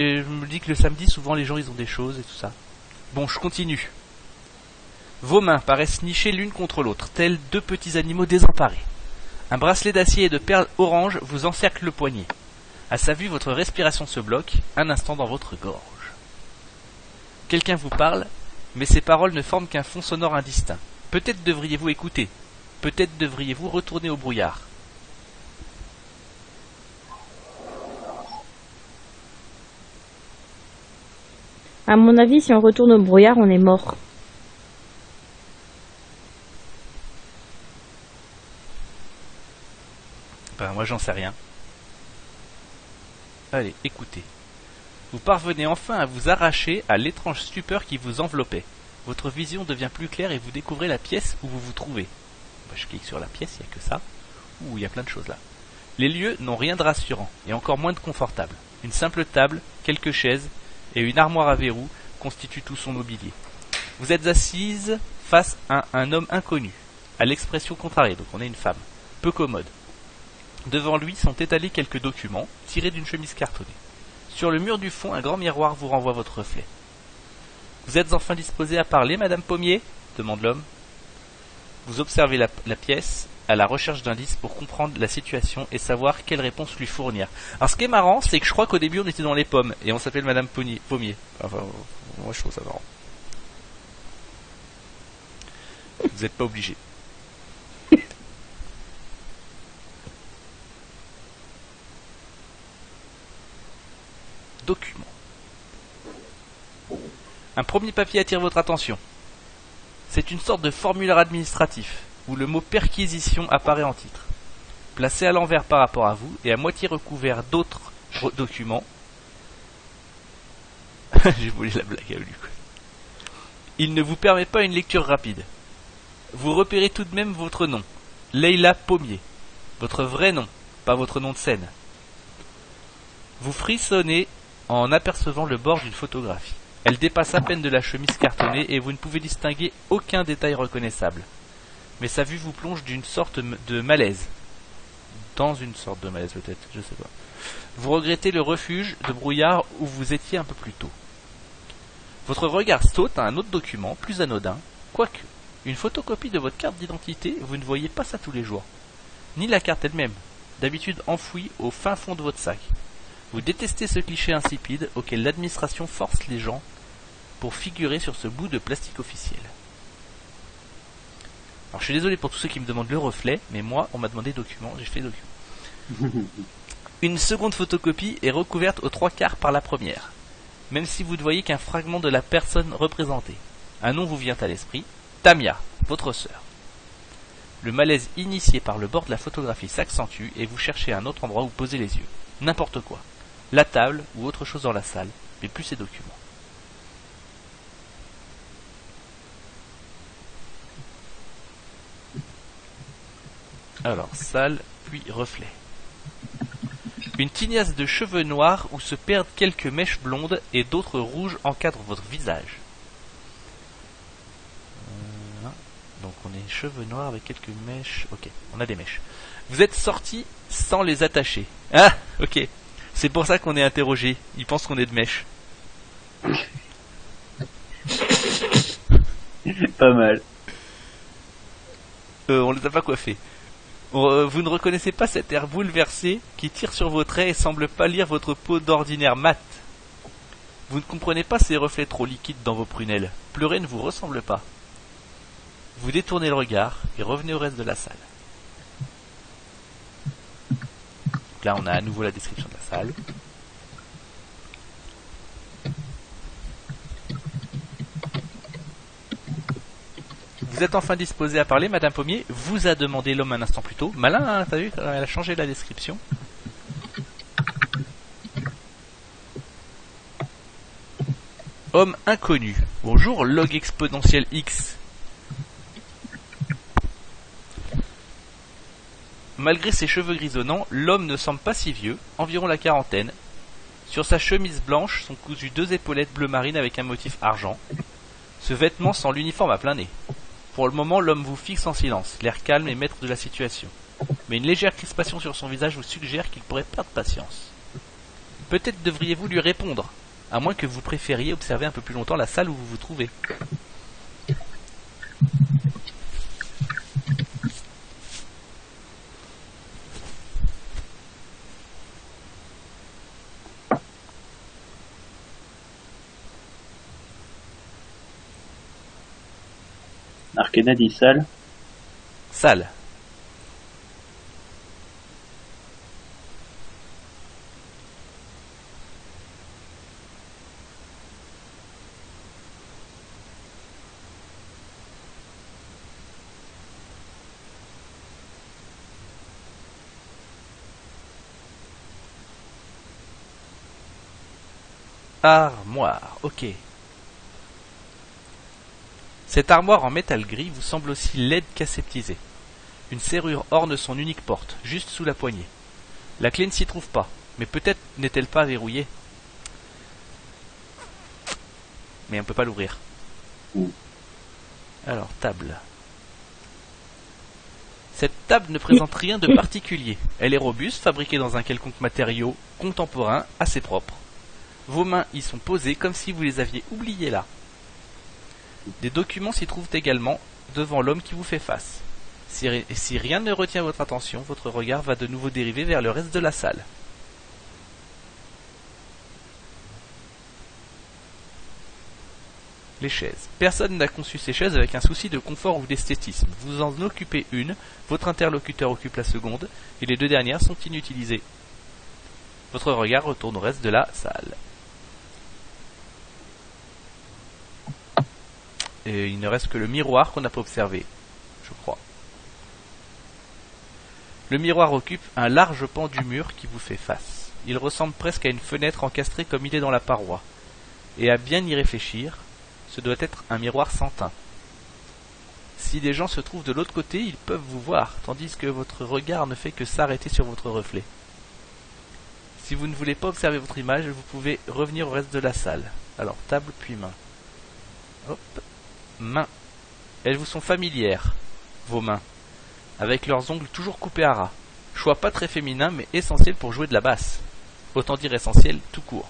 Et je me dis que le samedi, souvent les gens ils ont des choses et tout ça. Bon, je continue. Vos mains paraissent nichées l'une contre l'autre, tels deux petits animaux désemparés. Un bracelet d'acier et de perles oranges vous encercle le poignet. À sa vue, votre respiration se bloque, un instant dans votre gorge. Quelqu'un vous parle, mais ces paroles ne forment qu'un fond sonore indistinct. Peut-être devriez-vous écouter. Peut-être devriez-vous retourner au brouillard. À mon avis, si on retourne au brouillard, on est mort. Ben, moi j'en sais rien. Allez, écoutez. Vous parvenez enfin à vous arracher à l'étrange stupeur qui vous enveloppait. Votre vision devient plus claire et vous découvrez la pièce où vous vous trouvez. Ben, je clique sur la pièce, il n'y a que ça. Ouh, il y a plein de choses là. Les lieux n'ont rien de rassurant, et encore moins de confortable. Une simple table, quelques chaises, et une armoire à verrou constituent tout son mobilier. Vous êtes assise face à un homme inconnu, à l'expression contrariée, donc on est une femme, peu commode. Devant lui sont étalés quelques documents, tirés d'une chemise cartonnée. Sur le mur du fond, un grand miroir vous renvoie votre reflet. « Vous êtes enfin disposée à parler, Madame Pommier ?» demande l'homme. Vous observez la pièce, à la recherche d'indices pour comprendre la situation et savoir quelle réponse lui fournir. Alors ce qui est marrant, c'est que je crois qu'au début on était dans les pommes, et on s'appelle Madame Pommier. Enfin, moi je trouve ça marrant. Vous n'êtes pas obligé. Document. Un premier papier attire votre attention. C'est une sorte de formulaire administratif, où le mot perquisition apparaît en titre. Placé à l'envers par rapport à vous, et à moitié recouvert d'autres documents. J'ai volé la blague à lui. Il ne vous permet pas une lecture rapide. Vous repérez tout de même votre nom, Leila Pommier. Votre vrai nom, pas votre nom de scène. Vous frissonnez en apercevant le bord d'une photographie. Elle dépasse à peine de la chemise cartonnée et vous ne pouvez distinguer aucun détail reconnaissable. Mais sa vue vous plonge d'une sorte de malaise. Dans une sorte de malaise peut-être, je sais pas. Vous regrettez le refuge de brouillard où vous étiez un peu plus tôt. Votre regard saute à un autre document, plus anodin, quoique, une photocopie de votre carte d'identité, vous ne voyez pas ça tous les jours. Ni la carte elle-même, d'habitude enfouie au fin fond de votre sac. Vous détestez ce cliché insipide auquel l'administration force les gens pour figurer sur ce bout de plastique officiel. Alors je suis désolé pour tous ceux qui me demandent le reflet, mais moi on m'a demandé document, j'ai fait document. Une seconde photocopie est recouverte aux 3/4 par la première, même si vous ne voyez qu'un fragment de la personne représentée. Un nom vous vient à l'esprit, Tamia, votre sœur. Le malaise initié par le bord de la photographie s'accentue et vous cherchez un autre endroit où poser les yeux. N'importe quoi. La table ou autre chose dans la salle, mais plus ces documents. Alors, salle, puis reflet. Une tignasse de cheveux noirs où se perdent quelques mèches blondes et d'autres rouges encadrent votre visage. Donc on est cheveux noirs avec quelques mèches. Ok, on a des mèches. Vous êtes sorti sans les attacher. Ah, ok. C'est pour ça qu'on est interrogé. Ils pensent qu'on est de mèche. Pas mal. On les a pas coiffés. Vous ne reconnaissez pas cet air bouleversé qui tire sur vos traits et semble pâlir votre peau d'ordinaire mate. Vous ne comprenez pas ces reflets trop liquides dans vos prunelles. Pleurer ne vous ressemble pas. Vous détournez le regard et revenez au reste de la salle. Donc là, on a à nouveau la description de la salle. Vous êtes enfin disposé à parler, Madame Pommier, vous a demandé l'homme un instant plus tôt. Malin, hein, t'as vu, elle a changé la description. Homme inconnu. Bonjour, log exponentiel X. Malgré ses cheveux grisonnants, l'homme ne semble pas si vieux, environ la quarantaine. Sur sa chemise blanche sont cousues 2 épaulettes bleu marine avec un motif argent. Ce vêtement sent l'uniforme à plein nez. Pour le moment, l'homme vous fixe en silence, l'air calme et maître de la situation. Mais une légère crispation sur son visage vous suggère qu'il pourrait perdre patience. Peut-être devriez-vous lui répondre, à moins que vous préfériez observer un peu plus longtemps la salle où vous vous trouvez. Arcana dit salle. Salle. Armoire, ok. Cette armoire en métal gris vous semble aussi laide qu'aseptisée. Une serrure orne son unique porte, juste sous la poignée. La clé ne s'y trouve pas, mais peut-être n'est-elle pas verrouillée. Mais on peut pas l'ouvrir. Alors, table. Cette table ne présente rien de particulier. Elle est robuste, fabriquée dans un quelconque matériau contemporain, assez propre. Vos mains y sont posées comme si vous les aviez oubliées là. Des documents s'y trouvent également devant l'homme qui vous fait face. Si rien ne retient votre attention, votre regard va de nouveau dériver vers le reste de la salle. Les chaises. Personne n'a conçu ces chaises avec un souci de confort ou d'esthétisme. Vous en occupez une, votre interlocuteur occupe la seconde, et les deux dernières sont inutilisées. Votre regard retourne au reste de la salle. Et il ne reste que le miroir qu'on n'a pas observé, je crois. Le miroir occupe un large pan du mur qui vous fait face. Il ressemble presque à une fenêtre encastrée comme il est dans la paroi. Et à bien y réfléchir, ce doit être un miroir sans teint. Si des gens se trouvent de l'autre côté, ils peuvent vous voir, tandis que votre regard ne fait que s'arrêter sur votre reflet. Si vous ne voulez pas observer votre image, vous pouvez revenir au reste de la salle. Alors, table puis main. Hop. Mains. Elles vous sont familières, vos mains, avec leurs ongles toujours coupés à ras. Choix pas très féminin, mais essentiel pour jouer de la basse. Autant dire essentiel tout court.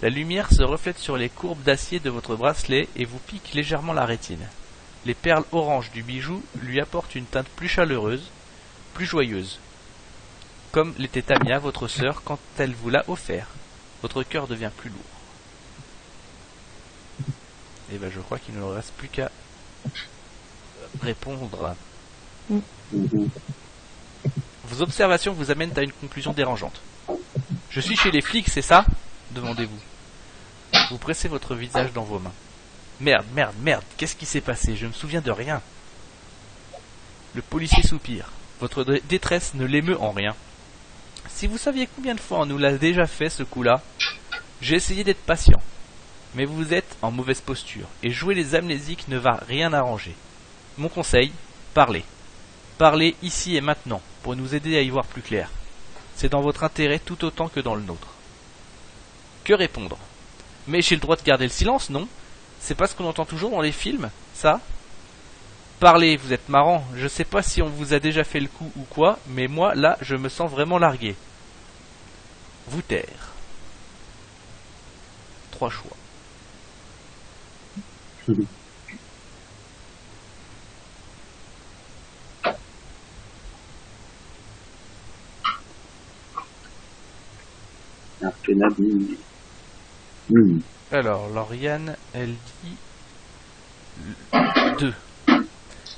La lumière se reflète sur les courbes d'acier de votre bracelet et vous pique légèrement la rétine. Les perles oranges du bijou lui apportent une teinte plus chaleureuse, plus joyeuse. Comme l'était Tamia, votre sœur, quand elle vous l'a offert. Votre cœur devient plus lourd. Et ben je crois qu'il ne nous reste plus qu'à répondre. Vos observations vous amènent à une conclusion dérangeante. Je suis chez les flics, c'est ça ? Demandez-vous. Vous pressez votre visage dans vos mains. Merde, qu'est-ce qui s'est passé ? Je me souviens de rien. Le policier soupire. Votre détresse ne l'émeut en rien. Si vous saviez combien de fois on nous l'a déjà fait ce coup-là, j'ai essayé d'être patient. Mais vous êtes en mauvaise posture, et jouer les amnésiques ne va rien arranger. Mon conseil, parlez. Parlez ici et maintenant, pour nous aider à y voir plus clair. C'est dans votre intérêt tout autant que dans le nôtre. Que répondre ? Mais j'ai le droit de garder le silence, non ? C'est pas ce qu'on entend toujours dans les films, ça ? Parlez, vous êtes marrant, je sais pas si on vous a déjà fait le coup ou quoi, mais moi, là, je me sens vraiment largué. Vous taire. 3 choix. Alors, Lauriane, elle dit 2.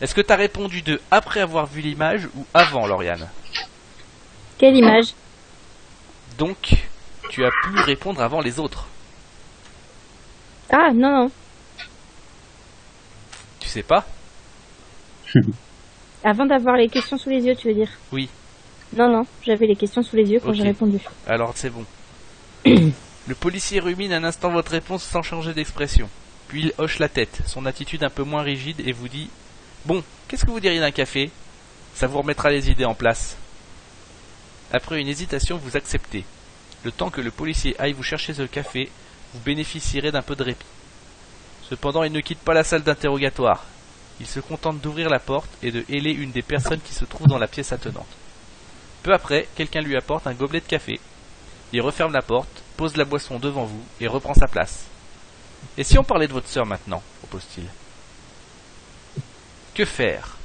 Est-ce que tu as répondu 2 après avoir vu l'image ou avant, Lauriane ? Quelle image ? Donc, tu as pu répondre avant les autres. Ah, non. Tu sais pas ? Avant d'avoir les questions sous les yeux, tu veux dire ? Oui. Non, j'avais les questions sous les yeux quand Ok. j'ai répondu. Alors, c'est bon. Le policier rumine un instant votre réponse sans changer d'expression. Puis il hoche la tête, son attitude un peu moins rigide, et vous dit « Bon, qu'est-ce que vous diriez d'un café ? Ça vous remettra les idées en place. » Après une hésitation, vous acceptez. Le temps que le policier aille vous chercher ce café, vous bénéficierez d'un peu de répit. Cependant, il ne quitte pas la salle d'interrogatoire. Il se contente d'ouvrir la porte et de héler une des personnes qui se trouve dans la pièce attenante. Peu après, quelqu'un lui apporte un gobelet de café. il referme la porte, pose la boisson devant vous et reprend sa place. Et si on parlait de votre sœur maintenant, propose-t-il. Que faire?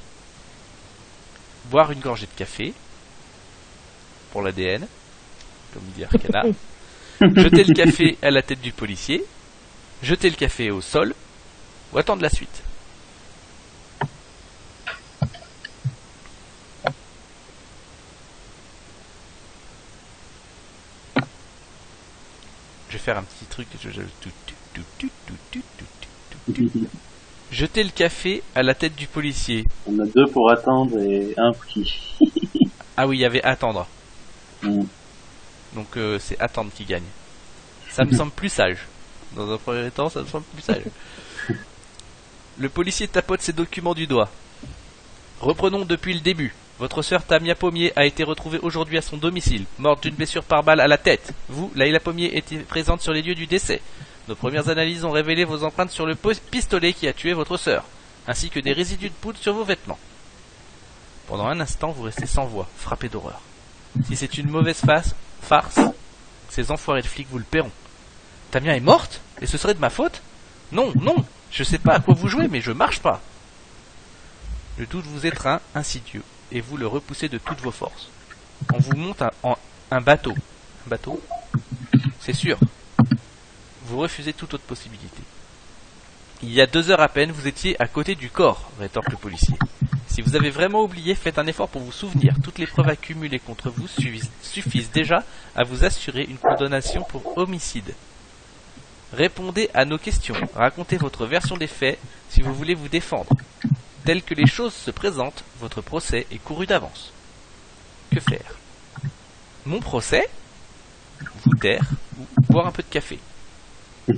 Boire une gorgée de café, pour l'ADN, comme dit Arcana. Jeter le café à la tête du policier, jeter le café au sol, ou attendre la suite. Je vais faire un petit truc. Jeter le café à la tête du policier. On a 2 pour attendre et 1 qui. Ah oui, il y avait attendre. Mm. Donc c'est attendre qui gagne. Ça me semble plus sage. Dans un premier temps, ça me semble plus sage. Le policier tapote ses documents du doigt. Reprenons depuis le début. Votre sœur Tamia Pommier a été retrouvée aujourd'hui à son domicile, morte d'une blessure par balle à la tête. Vous, Layla Pommier, étiez présente sur les lieux du décès. Nos premières analyses ont révélé vos empreintes sur le pistolet qui a tué votre sœur, ainsi que des résidus de poudre sur vos vêtements. Pendant un instant, vous restez sans voix, frappé d'horreur. Si c'est une mauvaise farce, ces enfoirés de flics vous le paieront. Tamia est morte? Et ce serait de ma faute? Non, non, je sais pas à quoi vous jouez, mais je marche pas. Le doute vous étreint, insidieux, et vous le repoussez de toutes vos forces. On vous monte un bateau. Un bateau? C'est sûr. Vous refusez toute autre possibilité. Il y a 2 heures à peine, vous étiez à côté du corps, rétorque le policier. Si vous avez vraiment oublié, faites un effort pour vous souvenir. Toutes les preuves accumulées contre vous suffisent déjà à vous assurer une condamnation pour homicide. Répondez à nos questions. Racontez votre version des faits si vous voulez vous défendre. Tel que les choses se présentent, votre procès est couru d'avance. Que faire? Mon procès? Vous taire ou boire un peu de café? Il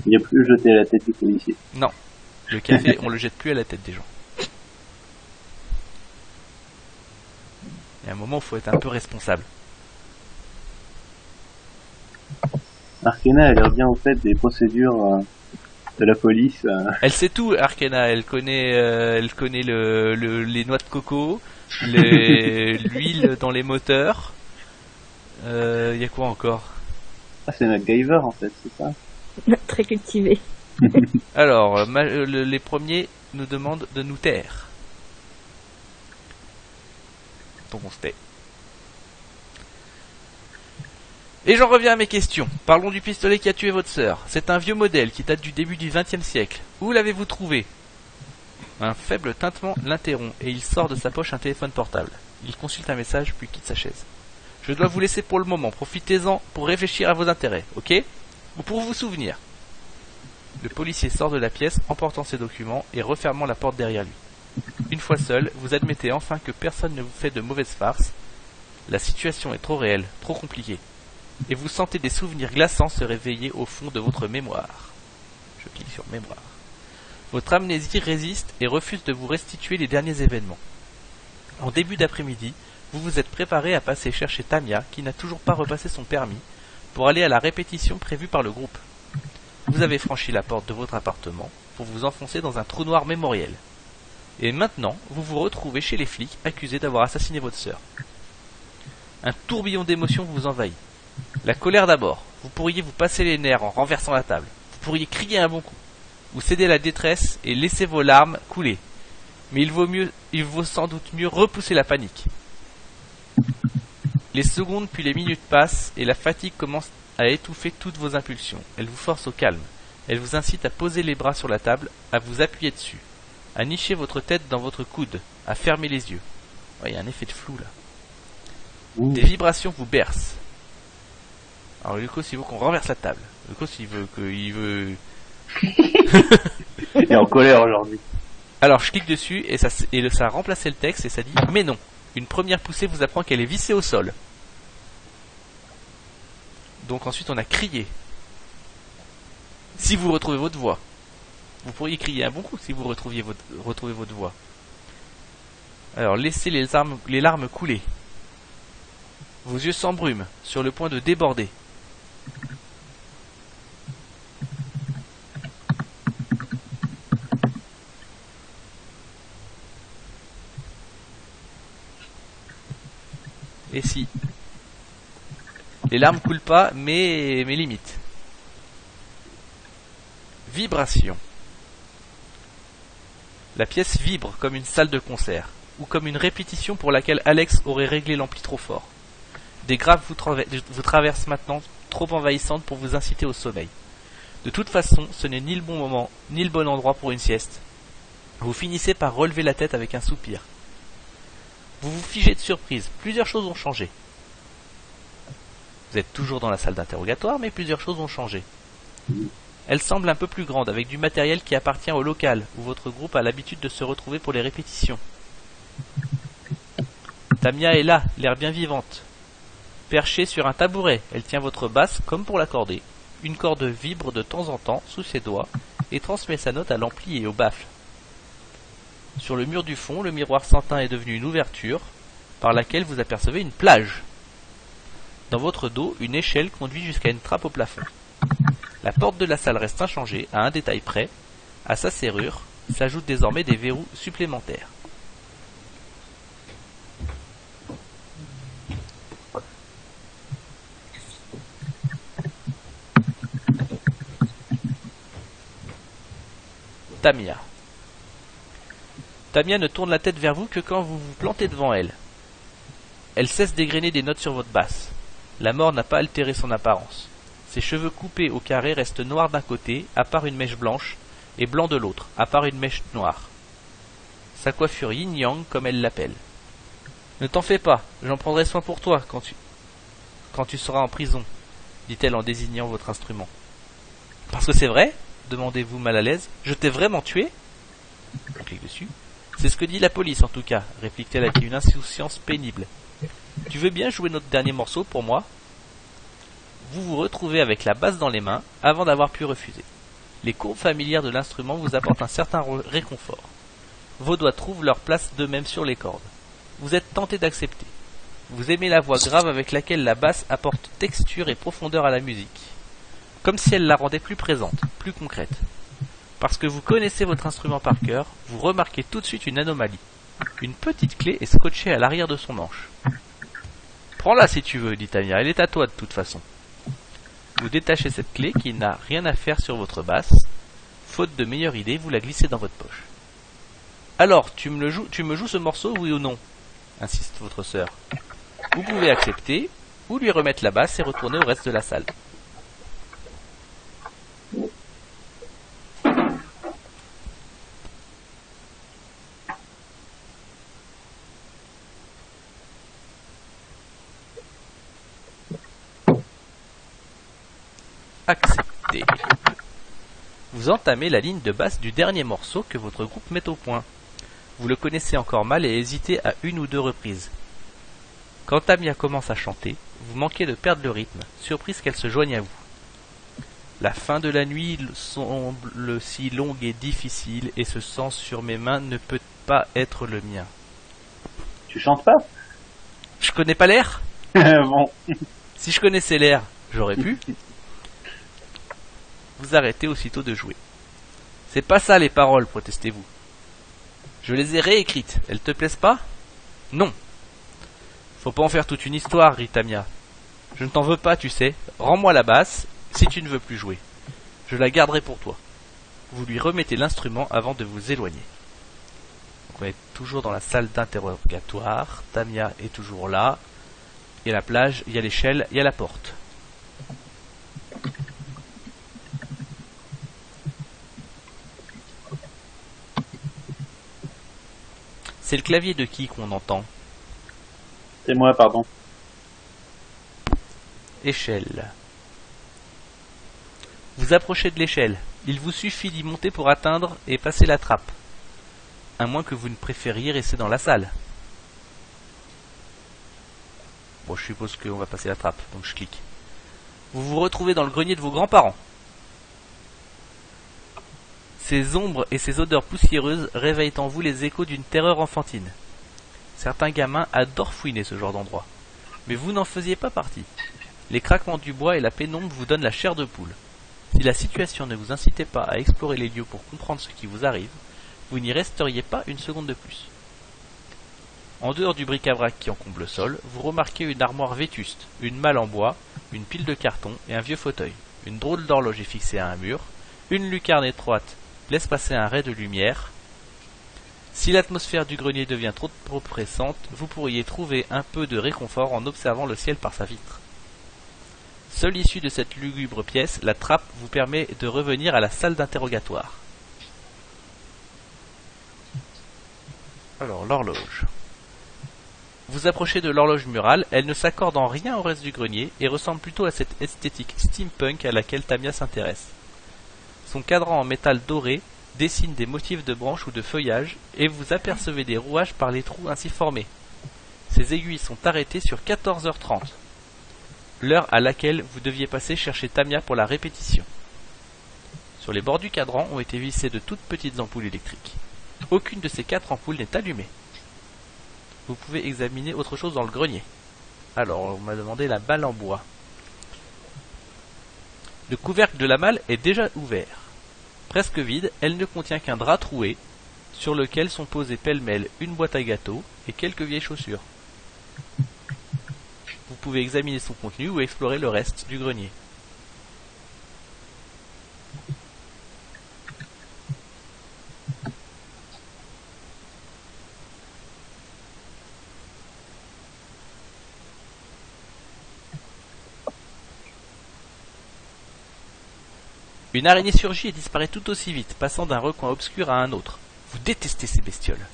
n'y a plus jeté à la tête du policier. Non. Le café, on le jette plus à la tête des gens. Il y a un moment où il faut être un peu responsable. Arcana a l'air bien au fait des procédures de la police. Elle sait tout, Arcana. Elle connaît les noix de coco, l'huile dans les moteurs. Il y a quoi encore? Ah, c'est MacGyver en fait, c'est ça? Très cultivé. Alors, les premiers nous demandent de nous taire. Donc on se tait. Et j'en reviens à mes questions. Parlons du pistolet qui a tué votre sœur. C'est un vieux modèle qui date du début du XXe siècle. Où l'avez-vous trouvé? Un faible tintement l'interrompt et il sort de sa poche un téléphone portable. Il consulte un message puis quitte sa chaise. Je dois vous laisser pour le moment. Profitez-en pour réfléchir à vos intérêts, ok? Ou pour vous souvenir. Le policier sort de la pièce, emportant ses documents et refermant la porte derrière lui. Une fois seul, vous admettez enfin que personne ne vous fait de mauvaises farces. La situation est trop réelle, trop compliquée. Et vous sentez des souvenirs glaçants se réveiller au fond de votre mémoire. Je clique sur mémoire. Votre amnésie résiste et refuse de vous restituer les derniers événements. En début d'après-midi, vous vous êtes préparé à passer chercher Tamia, qui n'a toujours pas repassé son permis, pour aller à la répétition prévue par le groupe. Vous avez franchi la porte de votre appartement pour vous enfoncer dans un trou noir mémoriel. Et maintenant, vous vous retrouvez chez les flics accusés d'avoir assassiné votre sœur. Un tourbillon d'émotions vous envahit. La colère d'abord. Vous pourriez vous passer les nerfs en renversant la table. Vous pourriez crier un bon coup. Vous cédez à la détresse et laisser vos larmes couler. Mais il vaut sans doute mieux repousser la panique. Les secondes puis les minutes passent et la fatigue commence à étouffer toutes vos impulsions. Elle vous force au calme. Elle vous incite à poser les bras sur la table, à vous appuyer dessus, à nicher votre tête dans votre coude, à fermer les yeux. Ouais, il y a un effet de flou là. Des vibrations vous bercent. Alors Lucas, il veut qu'on renverse la table. Lucas, il veut... Il est en colère aujourd'hui. Alors je clique dessus et ça a remplacé le texte et ça dit « Mais non ». Une première poussée vous apprend qu'elle est vissée au sol. Donc ensuite on a crié. Si vous retrouvez votre voix. Vous pourriez crier un bon coup si vous retrouvez votre voix. Alors laissez les larmes couler. Vos yeux s'embrument, sur le point de déborder. Et si Les larmes coulent pas, mais limite. Vibration. La pièce vibre comme une salle de concert, ou comme une répétition pour laquelle Alex aurait réglé l'ampli trop fort. Des graves vous traversent maintenant, trop envahissantes pour vous inciter au sommeil. De toute façon, ce n'est ni le bon moment, ni le bon endroit pour une sieste. Vous finissez par relever la tête avec un soupir. Vous vous figez de surprise, plusieurs choses ont changé. Vous êtes toujours dans la salle d'interrogatoire, mais plusieurs choses ont changé. Elle semble un peu plus grande, avec du matériel qui appartient au local, où votre groupe a l'habitude de se retrouver pour les répétitions. Tamia est là, l'air bien vivante. Perchée sur un tabouret, elle tient votre basse comme pour l'accorder. Une corde vibre de temps en temps sous ses doigts et transmet sa note à l'ampli et au baffle. Sur le mur du fond, le miroir sans teint est devenu une ouverture par laquelle vous apercevez une plage. Dans votre dos, une échelle conduit jusqu'à une trappe au plafond. La porte de la salle reste inchangée, à un détail près. À sa serrure s'ajoutent désormais des verrous supplémentaires. Tamia. Tamia ne tourne la tête vers vous que quand vous vous plantez devant elle. Elle cesse d'égrener des notes sur votre basse. La mort n'a pas altéré son apparence. Ses cheveux coupés au carré restent noirs d'un côté, à part une mèche blanche, et blanc de l'autre, à part une mèche noire. Sa coiffure yin-yang, comme elle l'appelle. Ne t'en fais pas, j'en prendrai soin pour toi quand tu seras en prison, dit-elle en désignant votre instrument. Parce que c'est vrai ? Demandez-vous mal à l'aise. Je t'ai vraiment tué ? On clique dessus. C'est ce que dit la police en tout cas, réplique-t-elle avec une insouciance pénible. Tu veux bien jouer notre dernier morceau pour moi ? Vous vous retrouvez avec la basse dans les mains avant d'avoir pu refuser. Les courbes familières de l'instrument vous apportent un certain réconfort. Vos doigts trouvent leur place d'eux-mêmes sur les cordes. Vous êtes tenté d'accepter. Vous aimez la voix grave avec laquelle la basse apporte texture et profondeur à la musique. Comme si elle la rendait plus présente, plus concrète. Parce que vous connaissez votre instrument par cœur, vous remarquez tout de suite une anomalie. Une petite clé est scotchée à l'arrière de son manche. Prends-la si tu veux, dit Tamia, elle est à toi de toute façon. Vous détachez cette clé qui n'a rien à faire sur votre basse. Faute de meilleure idée, vous la glissez dans votre poche. Alors, tu me joues ce morceau, oui ou non ? Insiste votre sœur. Vous pouvez accepter, ou lui remettre la basse et retourner au reste de la salle. Accepter. Vous entamez la ligne de basse du dernier morceau que votre groupe met au point. Vous le connaissez encore mal et hésitez à une ou deux reprises. Quand Tamia commence à chanter, vous manquez de perdre le rythme, surprise qu'elle se joigne à vous. La fin de la nuit semble si longue et difficile, et ce sang sur mes mains ne peut pas être le mien. Tu chantes pas? Je connais pas l'air? Bon. Si je connaissais l'air, j'aurais pu. Vous arrêtez aussitôt de jouer. C'est pas ça les paroles, protestez-vous. Je les ai réécrites, elles te plaisent pas? Non. Faut pas en faire toute une histoire, rit Tamia. Je ne t'en veux pas, tu sais. Rends-moi la basse, si tu ne veux plus jouer. Je la garderai pour toi. Vous lui remettez l'instrument avant de vous éloigner. Donc on est toujours dans la salle d'interrogatoire. Tamia est toujours là. Il y a la plage, il y a l'échelle, il y a la porte. C'est le clavier de qui qu'on entend? C'est moi, pardon. Échelle. Vous approchez de l'échelle. Il vous suffit d'y monter pour atteindre et passer la trappe. À moins que vous ne préfériez rester dans la salle. Bon, je suppose qu'on va passer la trappe, donc je clique. Vous vous retrouvez dans le grenier de vos grands-parents. Ces ombres et ces odeurs poussiéreuses réveillent en vous les échos d'une terreur enfantine. Certains gamins adorent fouiner ce genre d'endroit. Mais vous n'en faisiez pas partie. Les craquements du bois et la pénombre vous donnent la chair de poule. Si la situation ne vous incitait pas à explorer les lieux pour comprendre ce qui vous arrive, vous n'y resteriez pas une seconde de plus. En dehors du bric-à-brac qui encombre le sol, vous remarquez une armoire vétuste, une malle en bois, une pile de carton et un vieux fauteuil. Une drôle d'horloge est fixée à un mur, une lucarne étroite laisse passer un ray de lumière. Si l'atmosphère du grenier devient trop oppressante, vous pourriez trouver un peu de réconfort en observant le ciel par sa vitre. Seule issue de cette lugubre pièce, la trappe vous permet de revenir à la salle d'interrogatoire. Alors, l'horloge. Vous approchez de l'horloge murale, elle ne s'accorde en rien au reste du grenier et ressemble plutôt à cette esthétique steampunk à laquelle Tamia s'intéresse. Son cadran en métal doré dessine des motifs de branches ou de feuillage et vous apercevez des rouages par les trous ainsi formés. Ces aiguilles sont arrêtées sur 14h30, l'heure à laquelle vous deviez passer chercher Tamia pour la répétition. Sur les bords du cadran ont été vissées de toutes petites ampoules électriques. Aucune de ces 4 ampoules n'est allumée. Vous pouvez examiner autre chose dans le grenier. Alors, on m'a demandé la malle en bois. Le couvercle de la malle est déjà ouvert. Presque vide, elle ne contient qu'un drap troué, sur lequel sont posés pêle-mêle une boîte à gâteaux et quelques vieilles chaussures. Vous pouvez examiner son contenu ou explorer le reste du grenier. Une araignée surgit et disparaît tout aussi vite, passant d'un recoin obscur à un autre. Vous détestez ces bestioles.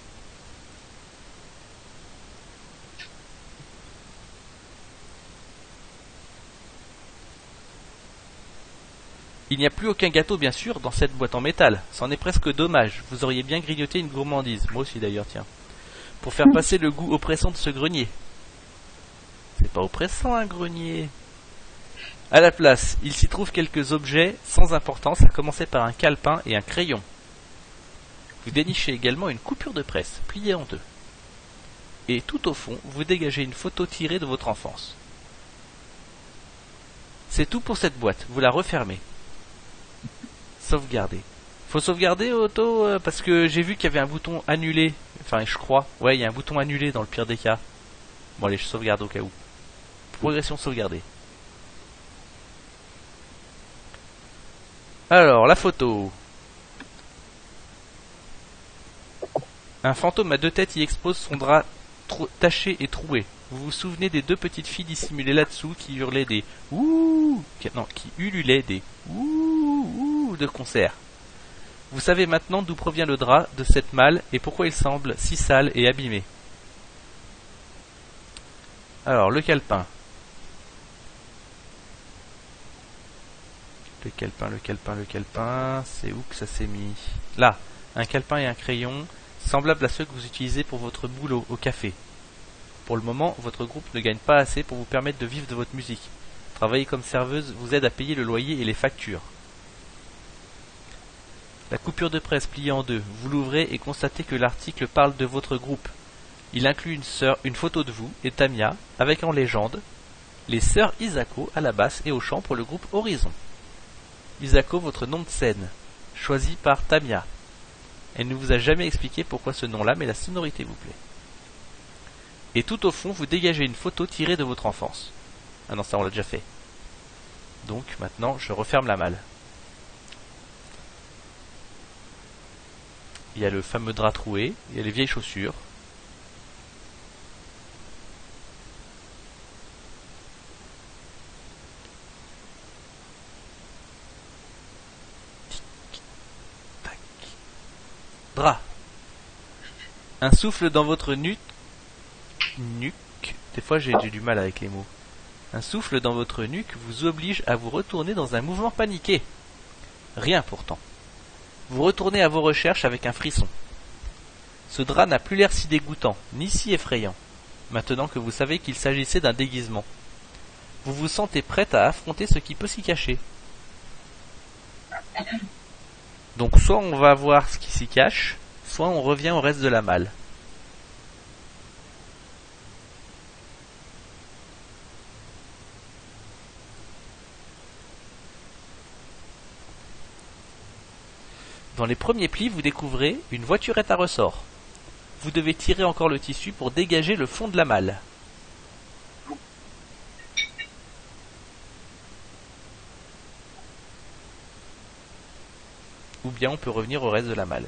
Il n'y a plus aucun gâteau bien sûr dans cette boîte en métal. C'en est presque dommage, vous auriez bien grignoté une gourmandise, moi aussi d'ailleurs tiens, pour faire passer le goût oppressant de ce grenier. C'est pas oppressant un grenier. À la place, il s'y trouve quelques objets sans importance, à commencer par un calepin et un crayon. Vous dénichez également une coupure de presse, pliée en 2. Et tout au fond, vous dégagez une photo tirée de votre enfance. C'est tout pour cette boîte, vous la refermez. Sauvegarder. Faut sauvegarder auto parce que j'ai vu qu'il y avait un bouton annulé. Enfin, je crois. Ouais, il y a un bouton annulé dans le pire des cas. Bon allez, je sauvegarde au cas où. Progression sauvegardée. Alors, la photo. Un fantôme à 2 têtes y expose son drap taché et troué. Vous vous souvenez des 2 petites filles dissimulées là-dessous qui hurlaient des ouh, qui ululaient des ouh de concert. Vous savez maintenant d'où provient le drap de cette malle et pourquoi il semble si sale et abîmé. Alors, le calepin. Le calepin, c'est où que ça s'est mis? Là, un calepin et un crayon, semblables à ceux que vous utilisez pour votre boulot au café. Pour le moment, votre groupe ne gagne pas assez pour vous permettre de vivre de votre musique. Travailler comme serveuse vous aide à payer le loyer et les factures. La coupure de presse pliée en 2, vous l'ouvrez et constatez que l'article parle de votre groupe. Il inclut une photo de vous et Tamia, avec en légende les sœurs Isako à la basse et au chant pour le groupe Horizon. Isako, votre nom de scène, choisi par Tamia. Elle ne vous a jamais expliqué pourquoi ce nom-là, mais la sonorité vous plaît. Et tout au fond, vous dégagez une photo tirée de votre enfance. Ah non, ça on l'a déjà fait. Donc maintenant, je referme la malle. Il y a le fameux drap troué, il y a les vieilles chaussures. Drap. Un souffle dans votre nuque. Des fois j'ai du mal avec les mots. Un souffle dans votre nuque vous oblige à vous retourner dans un mouvement paniqué. Rien pourtant. Vous retournez à vos recherches avec un frisson. Ce drap n'a plus l'air si dégoûtant, ni si effrayant, maintenant que vous savez qu'il s'agissait d'un déguisement. Vous vous sentez prête à affronter ce qui peut s'y cacher. Donc soit on va voir ce qui s'y cache, soit on revient au reste de la malle. Dans les premiers plis, vous découvrez une voiturette à ressort. vous devez tirer encore le tissu pour dégager le fond de la malle. Ou bien on peut revenir au reste de la malle.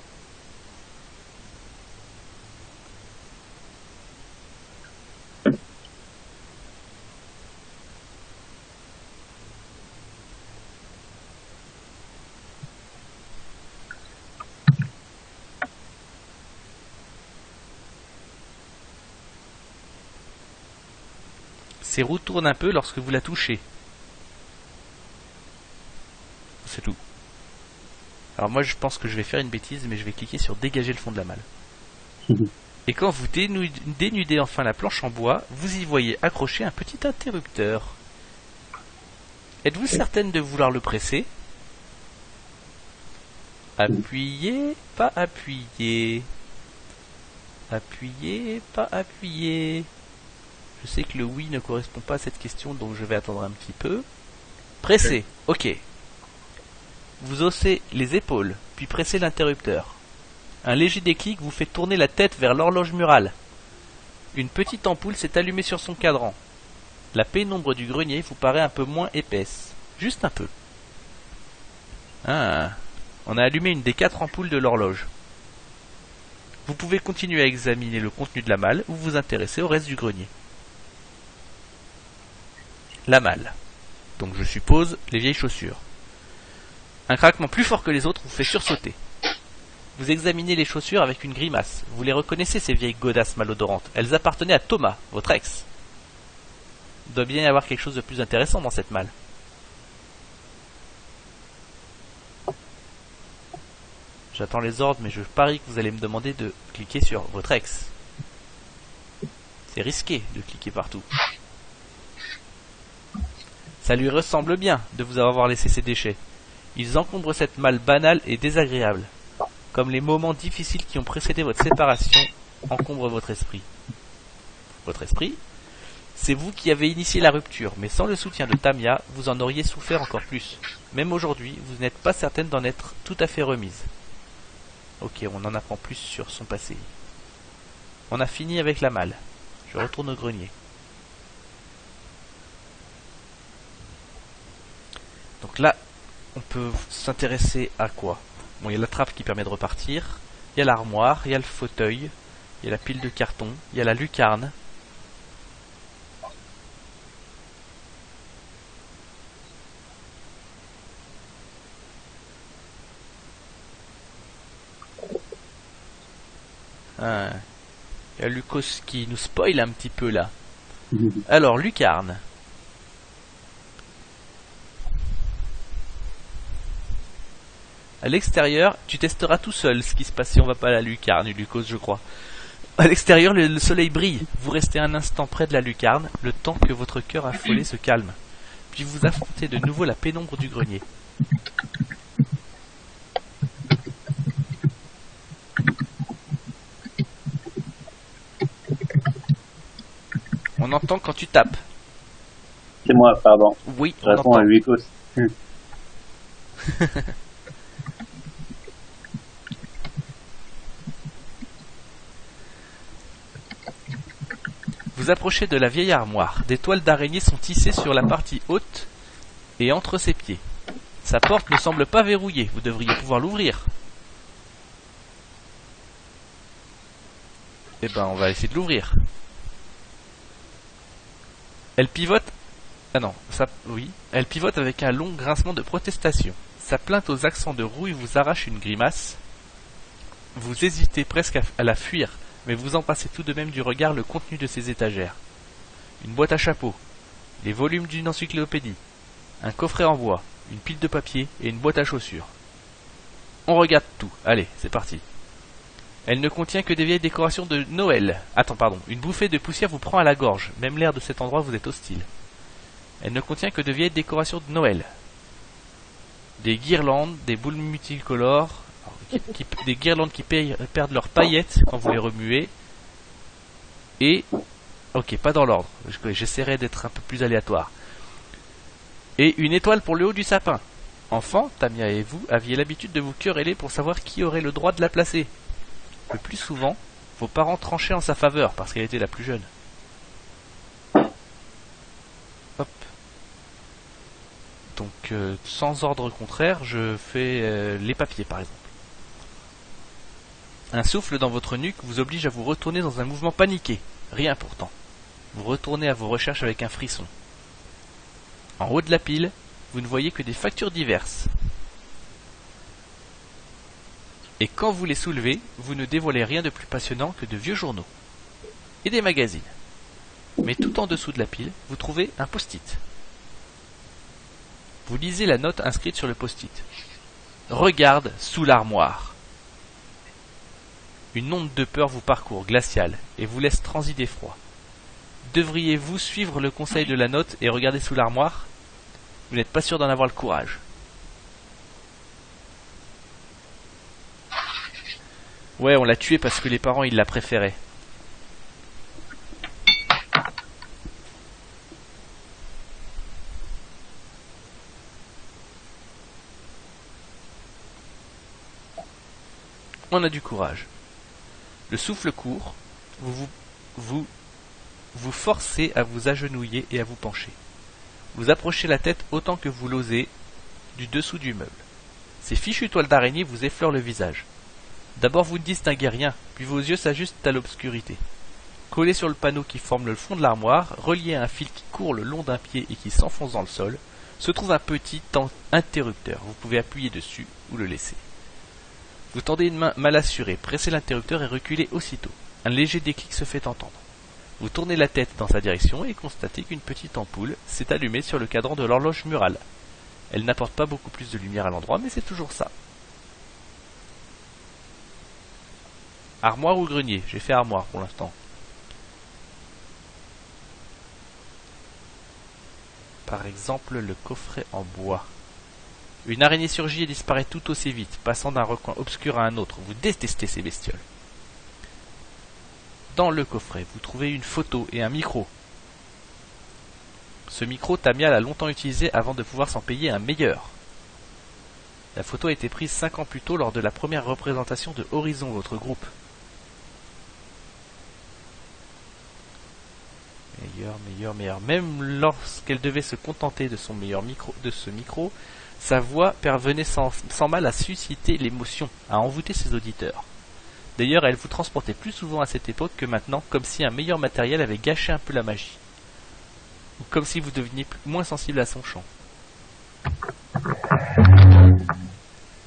Ces roues tournent un peu lorsque vous la touchez. C'est tout. Alors moi je pense que je vais faire une bêtise, mais je vais cliquer sur dégager le fond de la malle. Et quand vous dénudez enfin la planche en bois, vous y voyez accroché un petit interrupteur. Êtes-vous certaine de vouloir le presser? Appuyez, pas appuyer. Appuyez, pas appuyer. Je sais que le oui ne correspond pas à cette question, donc je vais attendre un petit peu. Pressez, ok. Vous haussez les épaules, puis pressez l'interrupteur. Un léger déclic vous fait tourner la tête vers l'horloge murale. Une petite ampoule s'est allumée sur son cadran. La pénombre du grenier vous paraît un peu moins épaisse. Juste un peu. Ah, on a allumé une des 4 ampoules de l'horloge. Vous pouvez continuer à examiner le contenu de la malle ou vous intéresser au reste du grenier. La malle. Donc je suppose les vieilles chaussures. Un craquement plus fort que les autres vous fait sursauter. Vous examinez les chaussures avec une grimace. Vous les reconnaissez, ces vieilles godasses malodorantes. Elles appartenaient à Thomas, votre ex. Il doit bien y avoir quelque chose de plus intéressant dans cette malle. J'attends les ordres, mais je parie que vous allez me demander de cliquer sur votre ex. C'est risqué de cliquer partout. Ça lui ressemble bien de vous avoir laissé ces déchets. Ils encombrent cette malle banale et désagréable. Comme les moments difficiles qui ont précédé votre séparation encombrent votre esprit. Votre esprit? C'est vous qui avez initié la rupture, mais sans le soutien de Tamia, vous en auriez souffert encore plus. Même aujourd'hui, vous n'êtes pas certaine d'en être tout à fait remise. Ok, on en apprend plus sur son passé. On a fini avec la malle. Je retourne au grenier. Donc là, on peut s'intéresser à quoi? Bon, il y a la trappe qui permet de repartir. Il y a l'armoire, il y a le fauteuil, il y a la pile de carton, il y a la lucarne. Ah, il y a Lucas qui nous spoil un petit peu là. Alors, lucarne. À l'extérieur, tu testeras tout seul ce qui se passe si on va pas à la lucarne, Lucas, je crois. À l'extérieur, le soleil brille. Vous restez un instant près de la lucarne, le temps que votre cœur affolé se calme. Puis vous affrontez de nouveau la pénombre du grenier. On entend quand tu tapes. C'est moi, pardon. Oui, je réponds à Lucas. Vous approchez de la vieille armoire. Des toiles d'araignée sont tissées sur la partie haute et entre ses pieds. Sa porte ne semble pas verrouillée. Vous devriez pouvoir l'ouvrir. Eh ben, on va essayer de l'ouvrir. Elle pivote... Ah non, ça... Oui. Elle pivote avec un long grincement de protestation. Sa plainte aux accents de rouille vous arrache une grimace. Vous hésitez presque à la fuir, mais vous embrassez tout de même du regard le contenu de ses étagères. Une boîte à chapeau, les volumes d'une encyclopédie, un coffret en bois, une pile de papier et une boîte à chaussures. On regarde tout. Allez, c'est parti. Elle ne contient que des vieilles décorations de Noël. Attends, pardon. Une bouffée de poussière vous prend à la gorge. Même l'air de cet endroit vous est hostile. Elle ne contient que de vieilles décorations de Noël. Des guirlandes, des boules multicolores, des guirlandes qui perdent leurs paillettes quand vous les remuez. Et... Ok, pas dans l'ordre. J'essaierai d'être un peu plus aléatoire. Et une étoile pour le haut du sapin. Enfant, Tamia et vous aviez l'habitude de vous quereller pour savoir qui aurait le droit de la placer. Le plus souvent, Vos parents tranchaient en sa faveur parce qu'elle était la plus jeune. Hop. Donc, sans ordre contraire, je fais les papiers par exemple. Un souffle dans votre nuque vous oblige à vous retourner dans un mouvement paniqué. Rien pourtant. Vous retournez à vos recherches avec un frisson. En haut de la pile, vous ne voyez que des factures diverses. Et quand vous les soulevez, vous ne dévoilez rien de plus passionnant que de vieux journaux. Et des magazines. Mais tout en dessous de la pile, vous trouvez un post-it. Vous lisez la note inscrite sur le post-it. Regarde sous l'armoire. Une onde de peur vous parcourt, glaciale, et vous laisse transi d'effroi. Devriez-vous suivre le conseil de la note et regarder sous l'armoire? Vous n'êtes pas sûr d'en avoir le courage. Ouais, on l'a tué parce que les parents, ils la préféraient. On a du courage. Le souffle court, vous forcez à vous agenouiller et à vous pencher. Vous approchez la tête autant que vous l'osez du dessous du meuble. Ces fichues toiles d'araignée vous effleurent le visage. D'abord vous ne distinguez rien, puis vos yeux s'ajustent à l'obscurité. Collé sur le panneau qui forme le fond de l'armoire, relié à un fil qui court le long d'un pied et qui s'enfonce dans le sol, se trouve un petit interrupteur. Vous pouvez appuyer dessus ou le laisser. Vous tendez une main mal assurée, pressez l'interrupteur et reculez aussitôt. Un léger déclic se fait entendre. Vous tournez la tête dans sa direction et constatez qu'une petite ampoule s'est allumée sur le cadran de l'horloge murale. Elle n'apporte pas beaucoup plus de lumière à l'endroit, mais c'est toujours ça. Armoire ou grenier? J'ai fait armoire pour l'instant. Par exemple, le coffret en bois. Une araignée surgit et disparaît tout aussi vite, passant d'un recoin obscur à un autre. Vous détestez ces bestioles. Dans le coffret, vous trouvez une photo et un micro. Ce micro, Tamia l'a longtemps utilisé avant de pouvoir s'en payer un meilleur. La photo a été prise 5 ans plus tôt lors de la première représentation de Horizon, votre groupe. Meilleur. Même lorsqu'elle devait se contenter de ce micro, sa voix parvenait sans mal à susciter l'émotion, à envoûter ses auditeurs. D'ailleurs, elle vous transportait plus souvent à cette époque que maintenant, comme si un meilleur matériel avait gâché un peu la magie. Ou comme si vous deveniez moins sensible à son chant.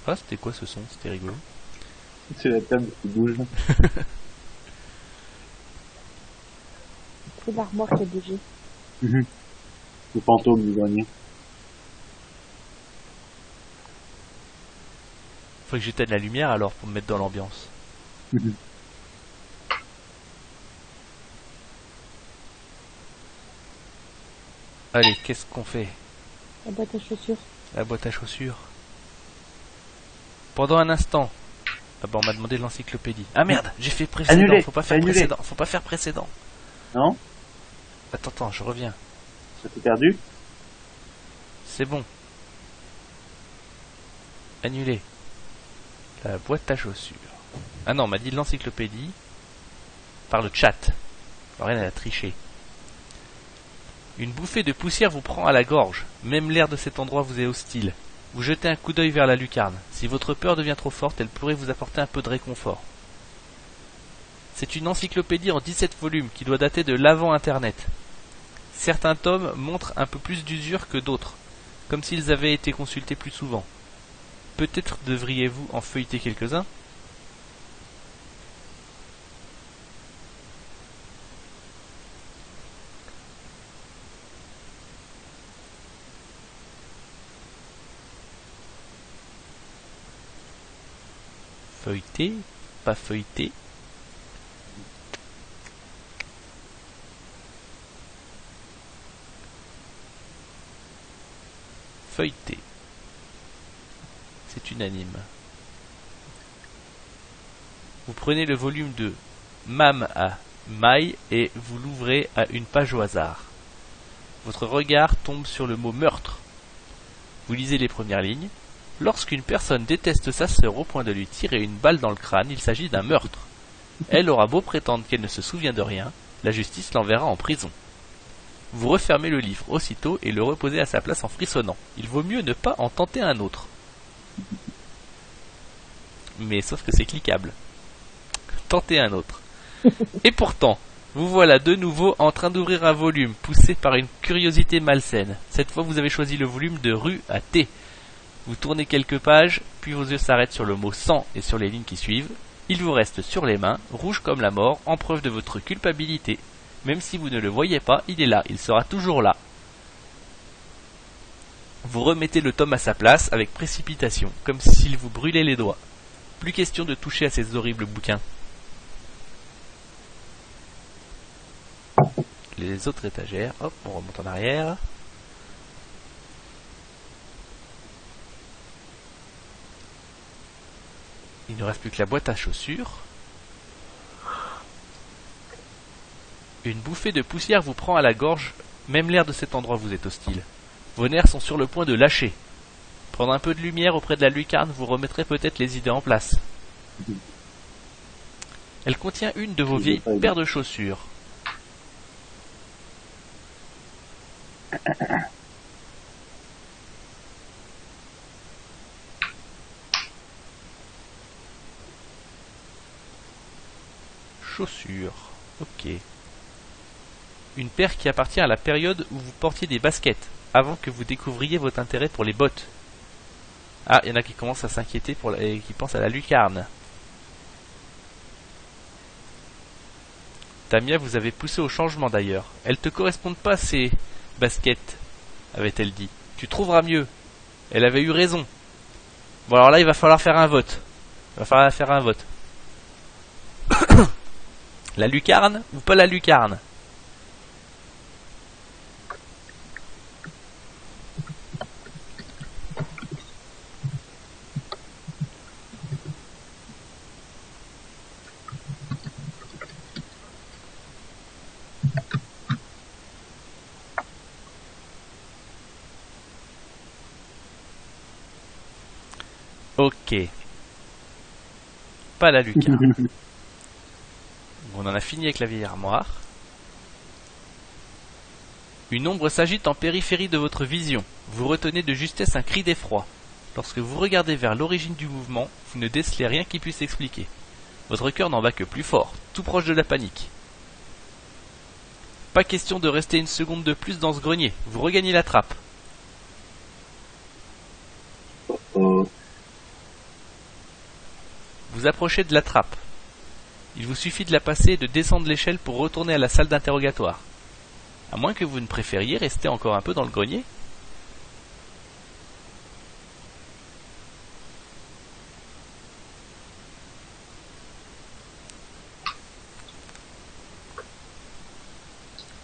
Ah, c'était quoi ce son? C'était rigolo. C'est la table qui bouge. C'est l'armoire qui a bougé. Le fantôme du grenier. Faut que j'éteigne la lumière alors pour me mettre dans l'ambiance. Allez, qu'est-ce qu'on fait? La boîte à chaussures. La boîte à chaussures. Pendant un instant. Ah bah on m'a demandé l'encyclopédie. Ah merde, j'ai fait précédent. Annulé, Faut pas faire annulé. précédent. Faut pas faire précédent. Non? Attends, je reviens. Ça t'est perdu? C'est bon. Annulé. La boîte à chaussures. Ah non, on m'a dit l'encyclopédie. Par le chat. Lorraine, elle a triché. Une bouffée de poussière vous prend à la gorge. Même l'air de cet endroit vous est hostile. Vous jetez un coup d'œil vers la lucarne. Si votre peur devient trop forte, elle pourrait vous apporter un peu de réconfort. C'est une encyclopédie en 17 volumes qui doit dater de l'avant Internet. Certains tomes montrent un peu plus d'usure que d'autres, comme s'ils avaient été consultés plus souvent. Peut-être devriez-vous en feuilleter quelques-uns? Feuilleter, pas feuilleter. Feuilleter. C'est unanime. Vous prenez le volume de Mam à Mai et vous l'ouvrez à une page au hasard. Votre regard tombe sur le mot meurtre. Vous lisez les premières lignes. Lorsqu'une personne déteste sa sœur au point de lui tirer une balle dans le crâne, il s'agit d'un meurtre. Elle aura beau prétendre qu'elle ne se souvient de rien, la justice l'enverra en prison. Vous refermez le livre aussitôt et le reposez à sa place en frissonnant. Il vaut mieux ne pas en tenter un autre. Mais sauf que c'est cliquable. Tentez un autre. Et pourtant, vous voilà de nouveau en train d'ouvrir un volume, poussé par une curiosité malsaine. Cette fois, vous avez choisi le volume de Rue à T. Vous tournez quelques pages, puis vos yeux s'arrêtent sur le mot sang et sur les lignes qui suivent. Il vous reste sur les mains, rouge comme la mort, en preuve de votre culpabilité. Même si vous ne le voyez pas, il est là, il sera toujours là. Vous remettez le tome à sa place avec précipitation, comme s'il vous brûlait les doigts. Plus question de toucher à ces horribles bouquins. Les autres étagères, hop, on remonte en arrière. Il ne reste plus que la boîte à chaussures. Une bouffée de poussière vous prend à la gorge, même l'air de cet endroit vous est hostile. Vos nerfs sont sur le point de lâcher. Prendre un peu de lumière auprès de la lucarne vous remettrait peut-être les idées en place. Elle contient une de vos vieilles paires de chaussures. Chaussures, ok. Une paire qui appartient à la période où vous portiez des baskets, avant que vous découvriez votre intérêt pour les bottes. Ah, il y en a qui commencent à s'inquiéter et qui pensent à la lucarne. Tamia vous avait poussé au changement d'ailleurs. Elles te correspondent pas ces baskets, avait-elle dit. Tu trouveras mieux. Elle avait eu raison. Bon alors là il va falloir faire un vote. La lucarne ou pas la lucarne? Ok. Pas la lucarne. On en a fini avec la vieille armoire. Une ombre s'agite en périphérie de votre vision. Vous retenez de justesse un cri d'effroi. Lorsque vous regardez vers l'origine du mouvement, vous ne décelez rien qui puisse expliquer. Votre cœur n'en bat que plus fort, tout proche de la panique. Pas question de rester une seconde de plus dans ce grenier. Vous regagnez la trappe. Vous approchez de la trappe. Il vous suffit de la passer et de descendre l'échelle pour retourner à la salle d'interrogatoire. À moins que vous ne préfériez rester encore un peu dans le grenier.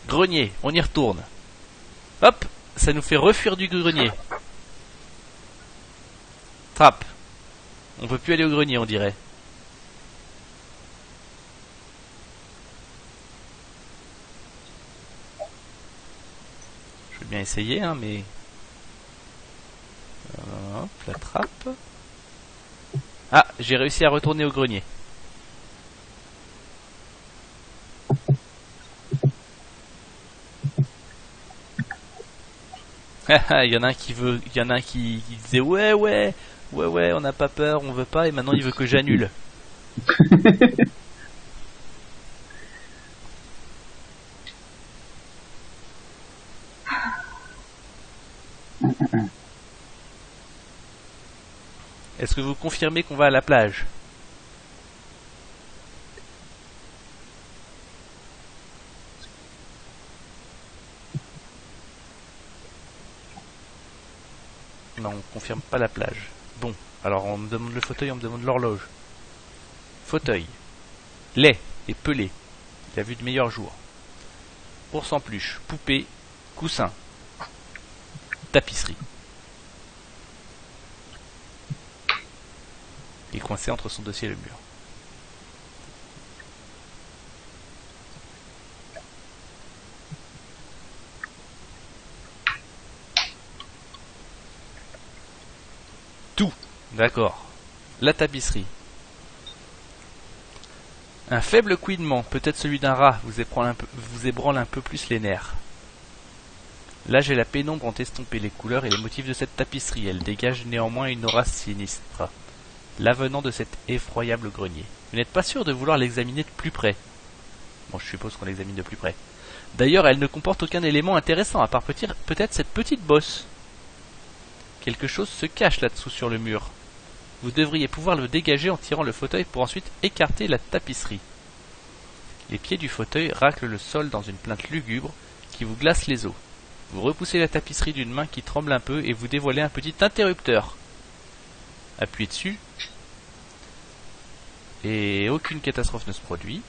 Grenier, on y retourne. Hop, ça nous fait refuir du grenier. Trappe. On peut plus aller au grenier, on dirait. Je vais bien essayer, hein, mais... Hop, la trappe. Ah, j'ai réussi à retourner au grenier. Il y en a un qui veut, il y en a un qui disait ouais, on n'a pas peur, on veut pas, et maintenant il veut que j'annule. Est-ce que vous confirmez qu'on va à la plage? Non, on confirme pas la plage. Bon, alors on me demande le fauteuil, on me demande l'horloge. Fauteuil. Lait et pelé. Il a vu de meilleurs jours. Ours en peluche, poupée, coussin. Tapisserie. Il est coincé entre son dossier et le mur. Tout. D'accord. La tapisserie. Un faible couinement, peut-être celui d'un rat, vous ébranle un peu plus les nerfs. L'âge et la pénombre ont estompé les couleurs et les motifs de cette tapisserie. Elle dégage néanmoins une aura sinistre, l'avenant de cet effroyable grenier. Vous n'êtes pas sûr de vouloir l'examiner de plus près. Bon, je suppose qu'on l'examine de plus près. D'ailleurs, elle ne comporte aucun élément intéressant, à part peut-être cette petite bosse. Quelque chose se cache là-dessous sur le mur. Vous devriez pouvoir le dégager en tirant le fauteuil pour ensuite écarter la tapisserie. Les pieds du fauteuil raclent le sol dans une plainte lugubre qui vous glace les os. Vous repoussez la tapisserie d'une main qui tremble un peu et vous dévoilez un petit interrupteur. Appuyez dessus. Et aucune catastrophe ne se produit.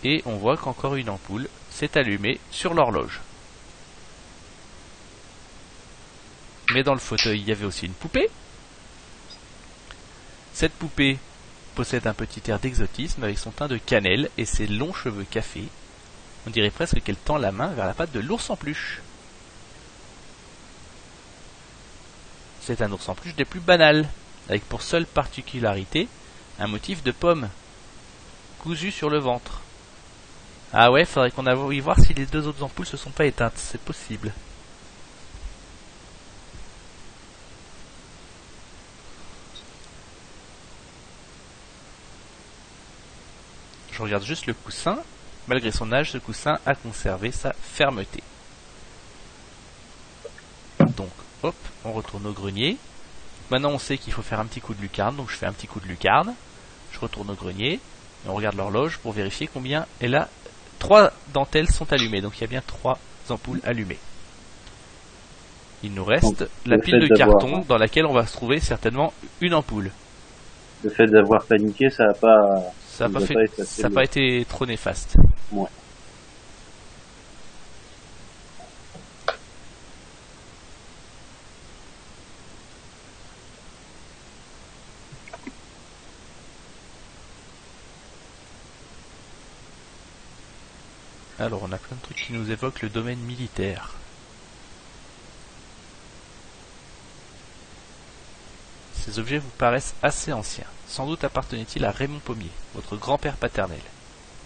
Et on voit qu'encore une ampoule s'est allumée sur l'horloge. Mais dans le fauteuil, il y avait aussi une poupée. Cette poupée possède un petit air d'exotisme avec son teint de cannelle et ses longs cheveux café. On dirait presque qu'elle tend la main vers la patte de l'ours en peluche. C'est un ours en peluche des plus banals, avec pour seule particularité un motif de pomme cousu sur le ventre. Ah ouais, faudrait qu'on aille voir si les deux autres ampoules se sont pas éteintes, c'est possible. Je regarde juste le coussin. Malgré son âge, ce coussin a conservé sa fermeté. Donc, hop, on retourne au grenier. Maintenant, on sait qu'il faut faire un petit coup de lucarne, donc je fais un petit coup de lucarne. Je retourne au grenier, et on regarde l'horloge pour vérifier combien elle a. 3 dentelles sont allumées, donc il y a bien 3 ampoules allumées. Il nous reste donc, la pile de carton dans laquelle on va se trouver certainement une ampoule. Le fait d'avoir paniqué, ça n'a pas été trop néfaste. Ouais. Alors, on a plein de trucs qui nous évoquent le domaine militaire. Ces objets vous paraissent assez anciens. Sans doute appartenaient-ils à Raymond Pommier, votre grand-père paternel.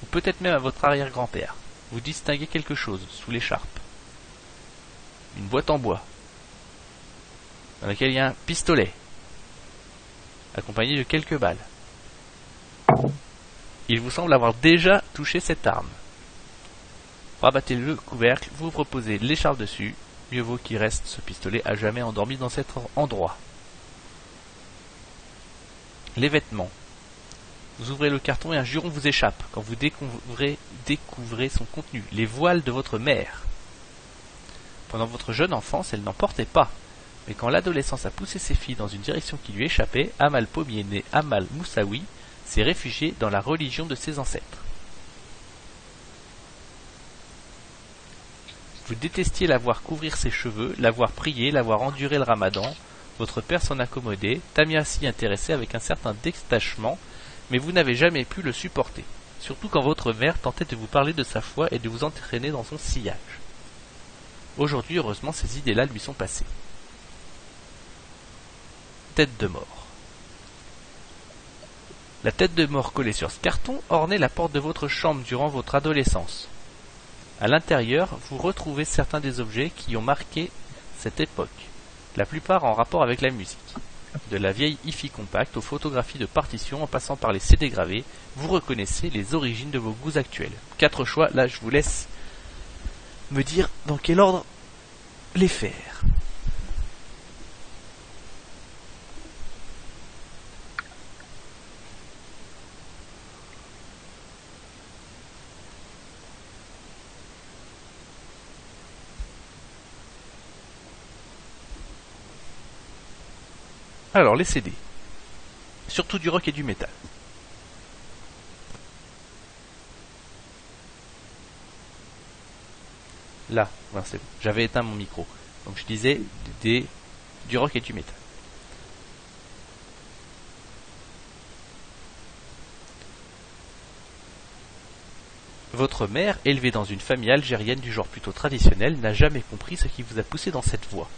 Ou peut-être même à votre arrière-grand-père. Vous distinguez quelque chose sous l'écharpe. Une boîte en bois, dans laquelle il y a un pistolet, accompagné de quelques balles. Il vous semble avoir déjà touché cette arme. Rabattez le couvercle, vous reposez l'écharpe dessus. Mieux vaut qu'il reste ce pistolet à jamais endormi dans cet endroit. Les vêtements. Vous ouvrez le carton et un juron vous échappe quand vous découvrez son contenu. Les voiles de votre mère. Pendant votre jeune enfance, elle n'en portait pas. Mais quand l'adolescence a poussé ses filles dans une direction qui lui échappait, Amal Pommier, né Amal Moussaoui, s'est réfugié dans la religion de ses ancêtres. Vous détestiez la voir couvrir ses cheveux, la voir prier, la voir endurer le ramadan. Votre père s'en accommodait, Tamia s'y intéressait avec un certain détachement, mais vous n'avez jamais pu le supporter, surtout quand votre mère tentait de vous parler de sa foi et de vous entraîner dans son sillage. Aujourd'hui, heureusement, ces idées-là lui sont passées. Tête de mort. La tête de mort collée sur ce carton ornait la porte de votre chambre durant votre adolescence. À l'intérieur, vous retrouvez certains des objets qui ont marqué cette époque, la plupart en rapport avec la musique. De la vieille hi-fi compact aux photographies de partitions en passant par les CD gravés, vous reconnaissez les origines de vos goûts actuels. 4 choix, là je vous laisse me dire dans quel ordre les faire. Alors, les CD. Surtout du rock et du métal. Là, voilà, c'est bon. J'avais éteint mon micro. Donc je disais du rock et du métal. Votre mère, élevée dans une famille algérienne du genre plutôt traditionnel, n'a jamais compris ce qui vous a poussé dans cette voie.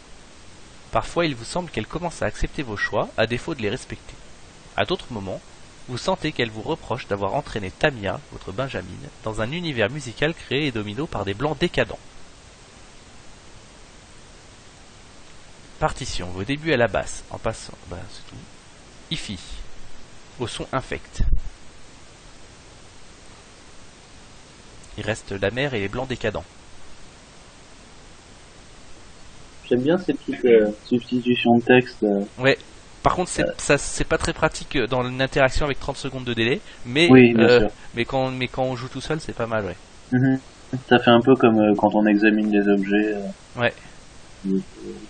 Parfois, il vous semble qu'elle commence à accepter vos choix, à défaut de les respecter. À d'autres moments, Vous sentez qu'elle vous reproche d'avoir entraîné Tamia, votre Benjamin, dans un univers musical créé et dominé par des blancs décadents. Partition, vos débuts à la basse, en passant, c'est tout. Ifi, au son infect. Il reste la mer et les blancs décadents. J'aime bien ces petites substitutions de texte. Ouais. Par contre, c'est pas très pratique dans une interaction avec 30 secondes de délai, mais Oui, bien sûr. mais quand on joue tout seul, c'est pas mal, ouais. Ça fait un peu comme quand on examine les objets. Ouais.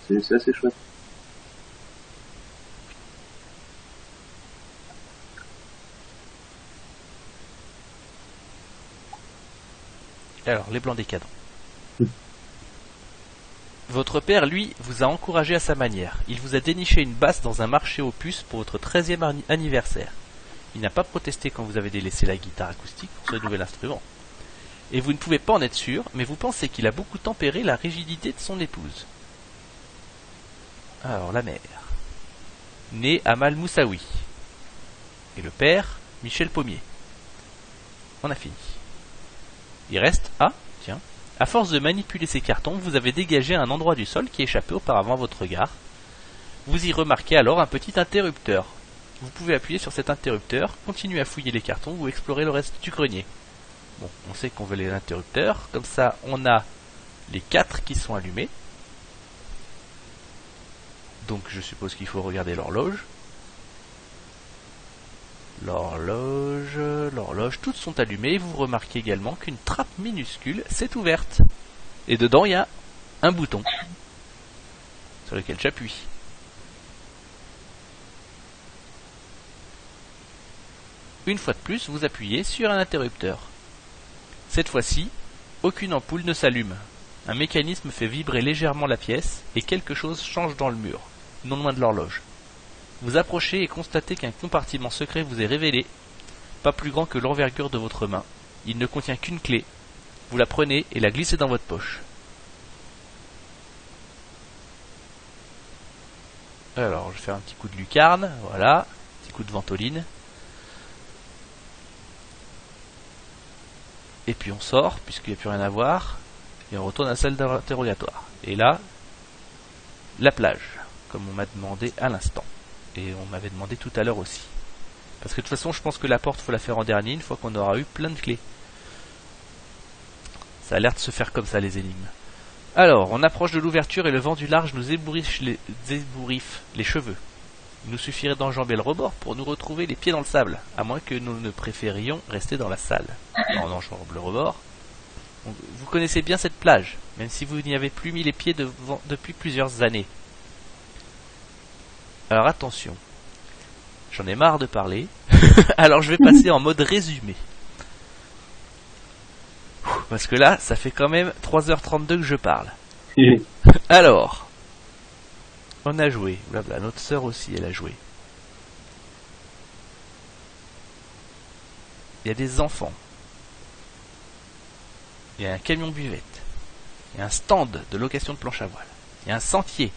C'est assez chouette. Alors, les blancs décadents. Votre père, lui, vous a encouragé à sa manière. Il vous a déniché une basse dans un marché aux puces pour votre 13e anniversaire. Il n'a pas protesté quand vous avez délaissé la guitare acoustique pour ce nouvel instrument. Et vous ne pouvez pas en être sûr, mais vous pensez qu'il a beaucoup tempéré la rigidité de son épouse. Alors, la mère. Née Amal Moussaoui. Et le père, Michel Pommier. On a fini. Il reste tiens. À force de manipuler ces cartons, vous avez dégagé un endroit du sol qui échappait auparavant à votre regard. Vous y remarquez alors un petit interrupteur. Vous pouvez appuyer sur cet interrupteur, continuer à fouiller les cartons ou explorer le reste du grenier. Bon, on sait qu'on veut l'interrupteur, comme ça on a les 4 qui sont allumés. Donc je suppose qu'il faut regarder l'horloge. L'horloge, toutes sont allumées et vous remarquez également qu'une trappe minuscule s'est ouverte. Et dedans il y a un bouton sur lequel j'appuie. Une fois de plus, vous appuyez sur un interrupteur. Cette fois-ci, aucune ampoule ne s'allume. Un mécanisme fait vibrer légèrement la pièce et quelque chose change dans le mur, non loin de l'horloge. Vous approchez et constatez qu'un compartiment secret vous est révélé, pas plus grand que l'envergure de votre main. Il ne contient qu'une clé. Vous la prenez et la glissez dans votre poche. Alors, je vais faire un petit coup de lucarne, voilà, un petit coup de ventoline. Et puis on sort, puisqu'il n'y a plus rien à voir, et on retourne à la salle d'interrogatoire. Et là, la plage, comme on m'a demandé à l'instant. Et on m'avait demandé tout à l'heure aussi. Parce que de toute façon, je pense que la porte, faut la faire en dernier, une fois qu'on aura eu plein de clés. Ça a l'air de se faire comme ça, les énigmes. Alors, on approche de l'ouverture et le vent du large nous ébouriffe les cheveux. Il nous suffirait d'enjamber le rebord pour nous retrouver les pieds dans le sable, à moins que nous ne préférions rester dans la salle. On enjambe le rebord. Vous connaissez bien cette plage, même si vous n'y avez plus mis les pieds depuis plusieurs années. Alors attention, j'en ai marre de parler, alors je vais passer en mode résumé. Parce que là, ça fait quand même 3h32 que je parle. Alors, on a joué, blabla, notre sœur aussi, elle a joué. Il y a des enfants. Il y a un camion buvette. Il y a un stand de location de planche à voile. Il y a un sentier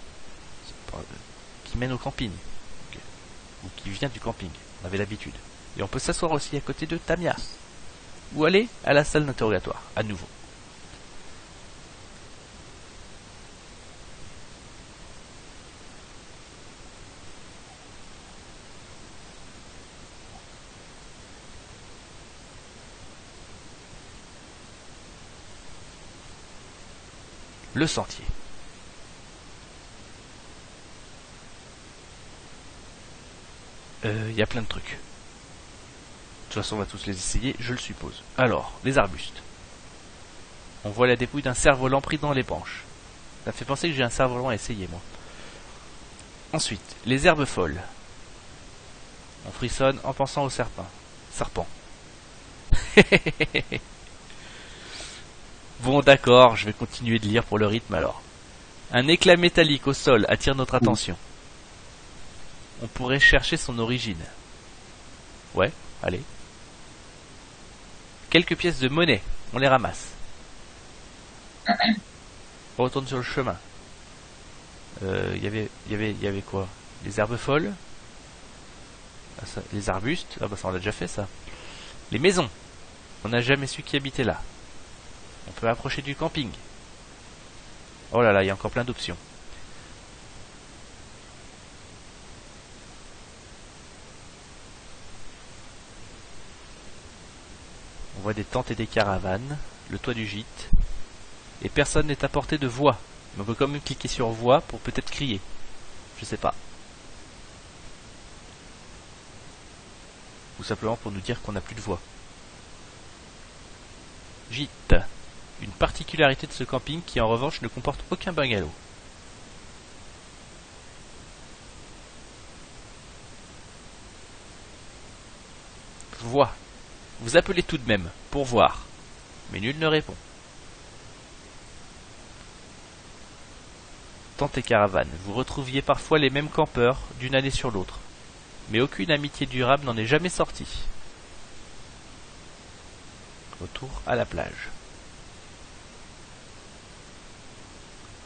qui mène au camping. Ou qui vient du camping. On avait l'habitude. Et on peut s'asseoir aussi à côté de Tamia. Ou aller à la salle d'interrogatoire, à nouveau. Le sentier. Il y a plein de trucs. De toute façon, on va tous les essayer, je le suppose. Alors, les arbustes. On voit la dépouille d'un cerf-volant pris dans les branches. Ça me fait penser que j'ai un cerf-volant à essayer, moi. Ensuite, les herbes folles. On frissonne en pensant au serpent. Bon, d'accord, je vais continuer de lire pour le rythme alors. Un éclat métallique au sol attire notre attention. On pourrait chercher son origine. Ouais, allez. Quelques pièces de monnaie, on les ramasse. On retourne sur le chemin. Il y avait quoi? Les herbes folles. Ah, ça, les arbustes, ah bah ça on l'a déjà fait ça. Les maisons, on n'a jamais su qui habitait là. On peut approcher du camping. Oh là là, il y a encore plein d'options. On voit des tentes et des caravanes, le toit du gîte. Et personne n'est à portée de voix. Mais on peut quand même cliquer sur voix pour peut-être crier. Je sais pas. Ou simplement pour nous dire qu'on n'a plus de voix. Gîte. Une particularité de ce camping qui en revanche ne comporte aucun bungalow. Voix. Vous appelez tout de même, pour voir. Mais nul ne répond. Tente et caravane. Vous retrouviez parfois les mêmes campeurs d'une année sur l'autre. Mais aucune amitié durable n'en est jamais sortie. Retour à la plage.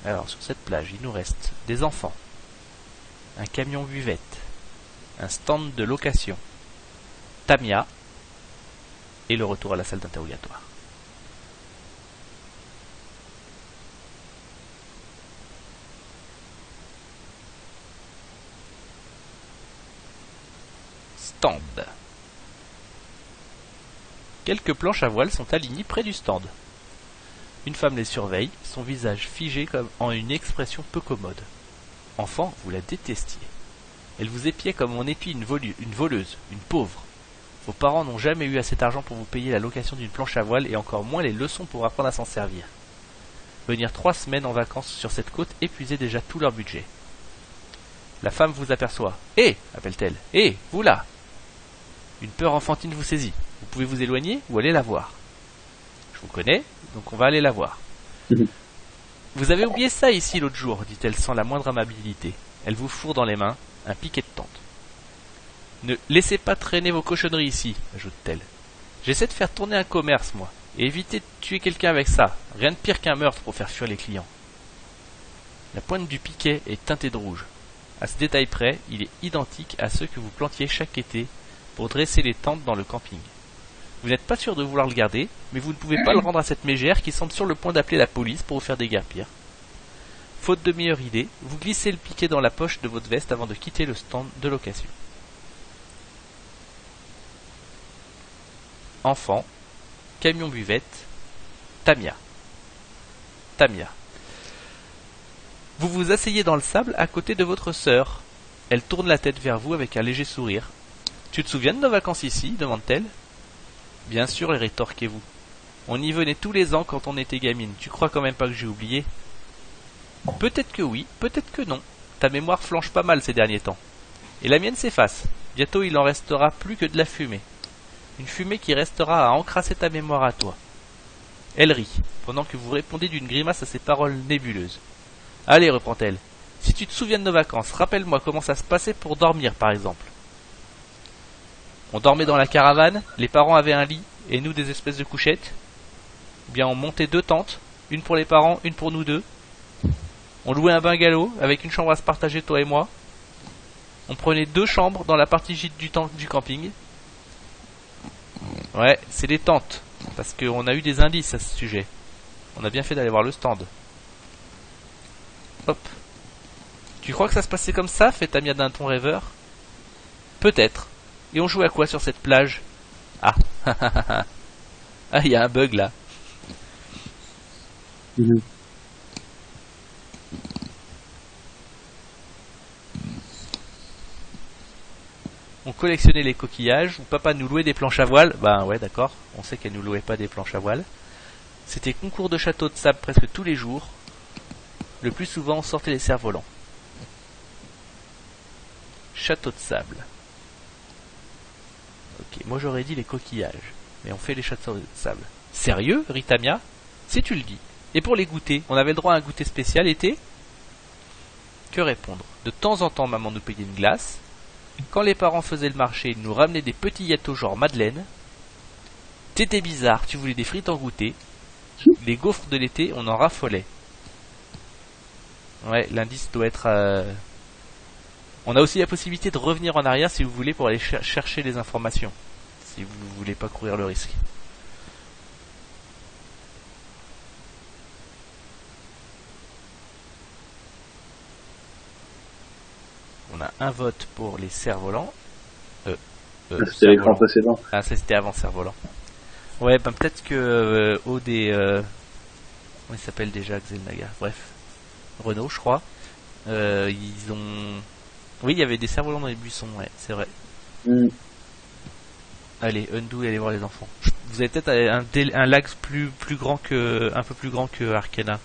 Alors, sur cette plage, il nous reste des enfants, un camion buvette, un stand de location, Tamia, et le retour à la salle d'interrogatoire. Stand. Quelques planches à voile sont alignées près du stand. Une femme les surveille, son visage figé comme en une expression peu commode. Enfant, vous la détestiez. Elle vous épiait comme on épie une voleuse, une pauvre. Vos parents n'ont jamais eu assez d'argent pour vous payer la location d'une planche à voile et encore moins les leçons pour apprendre à s'en servir. Venir 3 semaines en vacances sur cette côte épuisait déjà tout leur budget. La femme vous aperçoit. « Hé !» appelle-t-elle. « Hé, vous là !» Une peur enfantine vous saisit. Vous pouvez vous éloigner ou aller la voir. Je vous connais, donc on va aller la voir. Vous avez oublié ça ici l'autre jour, dit-elle sans la moindre amabilité. Elle vous fourre dans les mains un piquet de tente. Ne laissez pas traîner vos cochonneries ici, ajoute-t-elle. J'essaie de faire tourner un commerce, moi, et éviter de tuer quelqu'un avec ça. Rien de pire qu'un meurtre pour faire fuir les clients. La pointe du piquet est teintée de rouge. À ce détail près, il est identique à ceux que vous plantiez chaque été pour dresser les tentes dans le camping. Vous n'êtes pas sûr de vouloir le garder, mais vous ne pouvez pas le rendre à cette mégère qui semble sur le point d'appeler la police pour vous faire déguerpir. Faute de meilleure idée, vous glissez le piquet dans la poche de votre veste avant de quitter le stand de location. Enfant, camion buvette, Tamia. Tamia. Vous vous asseyez dans le sable à côté de votre sœur. Elle tourne la tête vers vous avec un léger sourire. « Tu te souviens de nos vacances ici ?» demande-t-elle. « Bien sûr, rétorquez-vous. On y venait tous les ans quand on était gamine. Tu crois quand même pas que j'ai oublié ?»« Peut-être que oui, peut-être que non. Ta mémoire flanche pas mal ces derniers temps. Et la mienne s'efface. Bientôt il en restera plus que de la fumée. Une fumée qui restera à encrasser ta mémoire à toi. » Elle rit, pendant que vous répondez d'une grimace à ses paroles nébuleuses. « Allez, reprend-elle, si tu te souviens de nos vacances, rappelle-moi comment ça se passait pour dormir, par exemple. » On dormait dans la caravane, les parents avaient un lit, et nous des espèces de couchettes. Ou bien on montait 2 tentes, une pour les parents, une pour nous deux. On louait un bungalow, avec une chambre à se partager, toi et moi. On prenait 2 chambres dans la partie gîte du camping. Ouais, c'est les tentes, parce qu'on a eu des indices à ce sujet. On a bien fait d'aller voir le stand. Hop. Tu crois que ça se passait comme ça, fait Tamia d'un ton rêveur? Peut-être. Et on joue à quoi sur cette plage? Ah, ah, il y a un bug là. On collectionnait les coquillages, ou papa nous louait des planches à voile. Ben ouais, d'accord, on sait qu'elle nous louait pas des planches à voile. C'était concours de château de sable presque tous les jours. Le plus souvent, on sortait les cerfs-volants. Château de sable. Ok, moi j'aurais dit les coquillages, mais on fait les châteaux de sable. Sérieux, rit Tamia? Si tu le dis. Et pour les goûters, on avait le droit à un goûter spécial été? Que répondre? De temps en temps, maman nous payait une glace. Quand les parents faisaient le marché, ils nous ramenaient des petits gâteaux genre madeleine. T'étais bizarre, tu voulais des frites en goûter. Les gaufres de l'été, on en raffolait. Ouais, l'indice doit être On a aussi la possibilité de revenir en arrière si vous voulez pour aller chercher les informations. Si vous ne voulez pas courir le risque. On a un vote pour les cerfs-volants. C'était l'écran précédent. Ah, ça c'était avant cerf-volant. Ouais, ben peut-être que OD... comment il s'appelle déjà, Xelnaga? Bref. Renault, je crois. Ils ont... Oui, il y avait des cerfs-volants dans les buissons, ouais, c'est vrai. Allez, undo et allez voir les enfants. Vous avez peut-être un lag plus grand que... un peu plus grand que Arcana.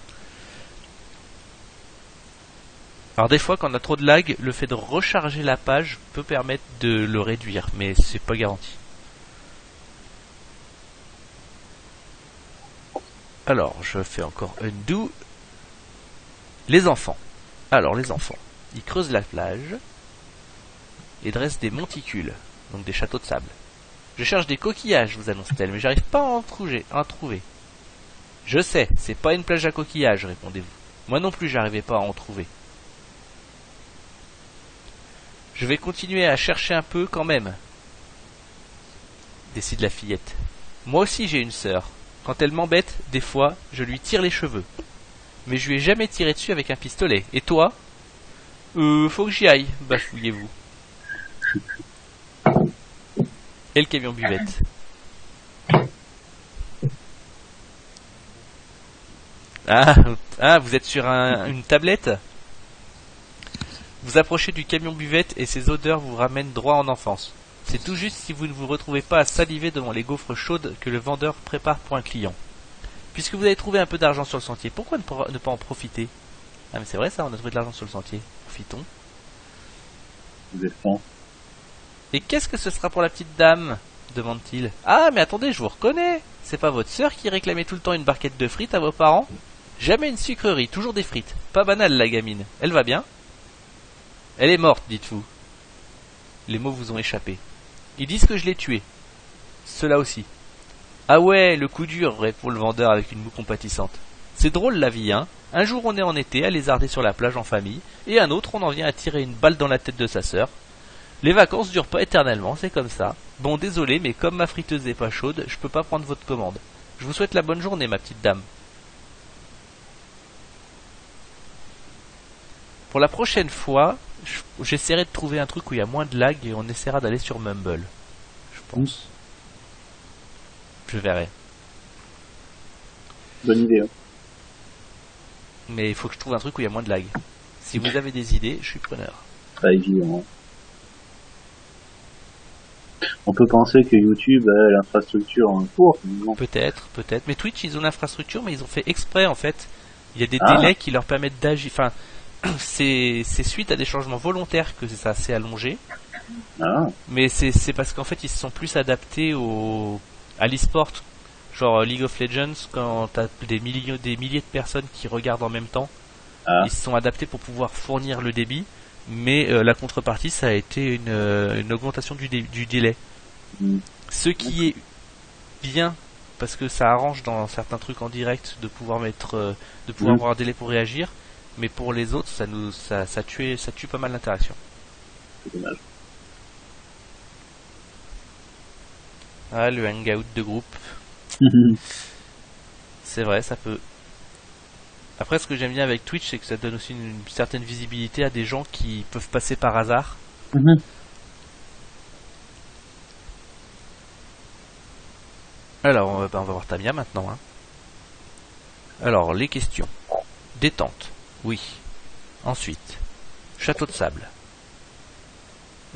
Alors des fois, quand on a trop de lag, le fait de recharger la page peut permettre de le réduire, mais c'est pas garanti. Alors, je fais encore undo. Les enfants. Alors, les enfants. Ils creusent la plage et dressent des monticules, donc des châteaux de sable. Je cherche des coquillages, vous annonce-t-elle, mais j'arrive pas à en trouver. Je sais, c'est pas une plage à coquillages, répondez-vous. Moi non plus, j'arrivais pas à en trouver. Je vais continuer à chercher un peu quand même, décide la fillette. Moi aussi j'ai une sœur. Quand elle m'embête, des fois, je lui tire les cheveux. Mais je lui ai jamais tiré dessus avec un pistolet. Et toi? Faut que j'y aille, bafouillez-vous. Et le camion buvette. Ah, vous êtes sur une tablette? Vous approchez du camion buvette et ses odeurs vous ramènent droit en enfance. C'est tout juste si vous ne vous retrouvez pas à saliver devant les gaufres chaudes que le vendeur prépare pour un client. Puisque vous avez trouvé un peu d'argent sur le sentier, pourquoi ne pas en profiter? Ah mais c'est vrai ça, on a trouvé de l'argent sur le sentier. Profitons. Vous êtes con. Et qu'est-ce que ce sera pour la petite dame? Demande-t-il. Ah mais attendez, je vous reconnais. C'est pas votre sœur qui réclamait tout le temps une barquette de frites à vos parents? Jamais une sucrerie, toujours des frites. Pas banal la gamine. Elle va bien? Elle est morte, dites-vous. Les mots vous ont échappé. Ils disent que je l'ai tuée. Cela aussi. Ah ouais, le coup dur, répond le vendeur avec une moue compatissante. C'est drôle la vie, hein. Un jour on est en été à lézarder sur la plage en famille, et un autre on en vient à tirer une balle dans la tête de sa sœur. Les vacances durent pas éternellement, c'est comme ça. Bon, désolé, mais comme ma friteuse est pas chaude, je peux pas prendre votre commande. Je vous souhaite la bonne journée, ma petite dame. Pour la prochaine fois, j'essaierai de trouver un truc où il y a moins de lag et on essaiera d'aller sur Mumble. Je pense. Je verrai. Bonne idée. Hein. Mais il faut que je trouve un truc où il y a moins de lag. Si vous avez des idées, je suis preneur. Pas évident. On peut penser que YouTube a l'infrastructure en cours. Peut-être. Mais Twitch, ils ont l'infrastructure, mais ils ont fait exprès en fait. Il y a des délais qui leur permettent d'agir. Enfin, c'est suite à des changements volontaires que ça s'est allongé. Mais c'est parce qu'en fait, ils se sont plus adaptés à l'e-sport. Genre League of Legends, quand t'as des milliers de personnes qui regardent en même temps, ils se sont adaptés pour pouvoir fournir le débit, mais la contrepartie, ça a été une augmentation du délai. Ce qui est bien, parce que ça arrange dans certains trucs en direct de pouvoir avoir un délai pour réagir, mais pour les autres, ça tue pas mal l'interaction. C'est dommage. Ah, le hangout de groupe. C'est vrai, ça peut. Après, ce que j'aime bien avec Twitch, c'est que ça donne aussi une certaine visibilité à des gens qui peuvent passer par hasard. Alors, on va voir Tamia maintenant. Hein. Alors, les questions. Détente. Oui. Ensuite, château de sable.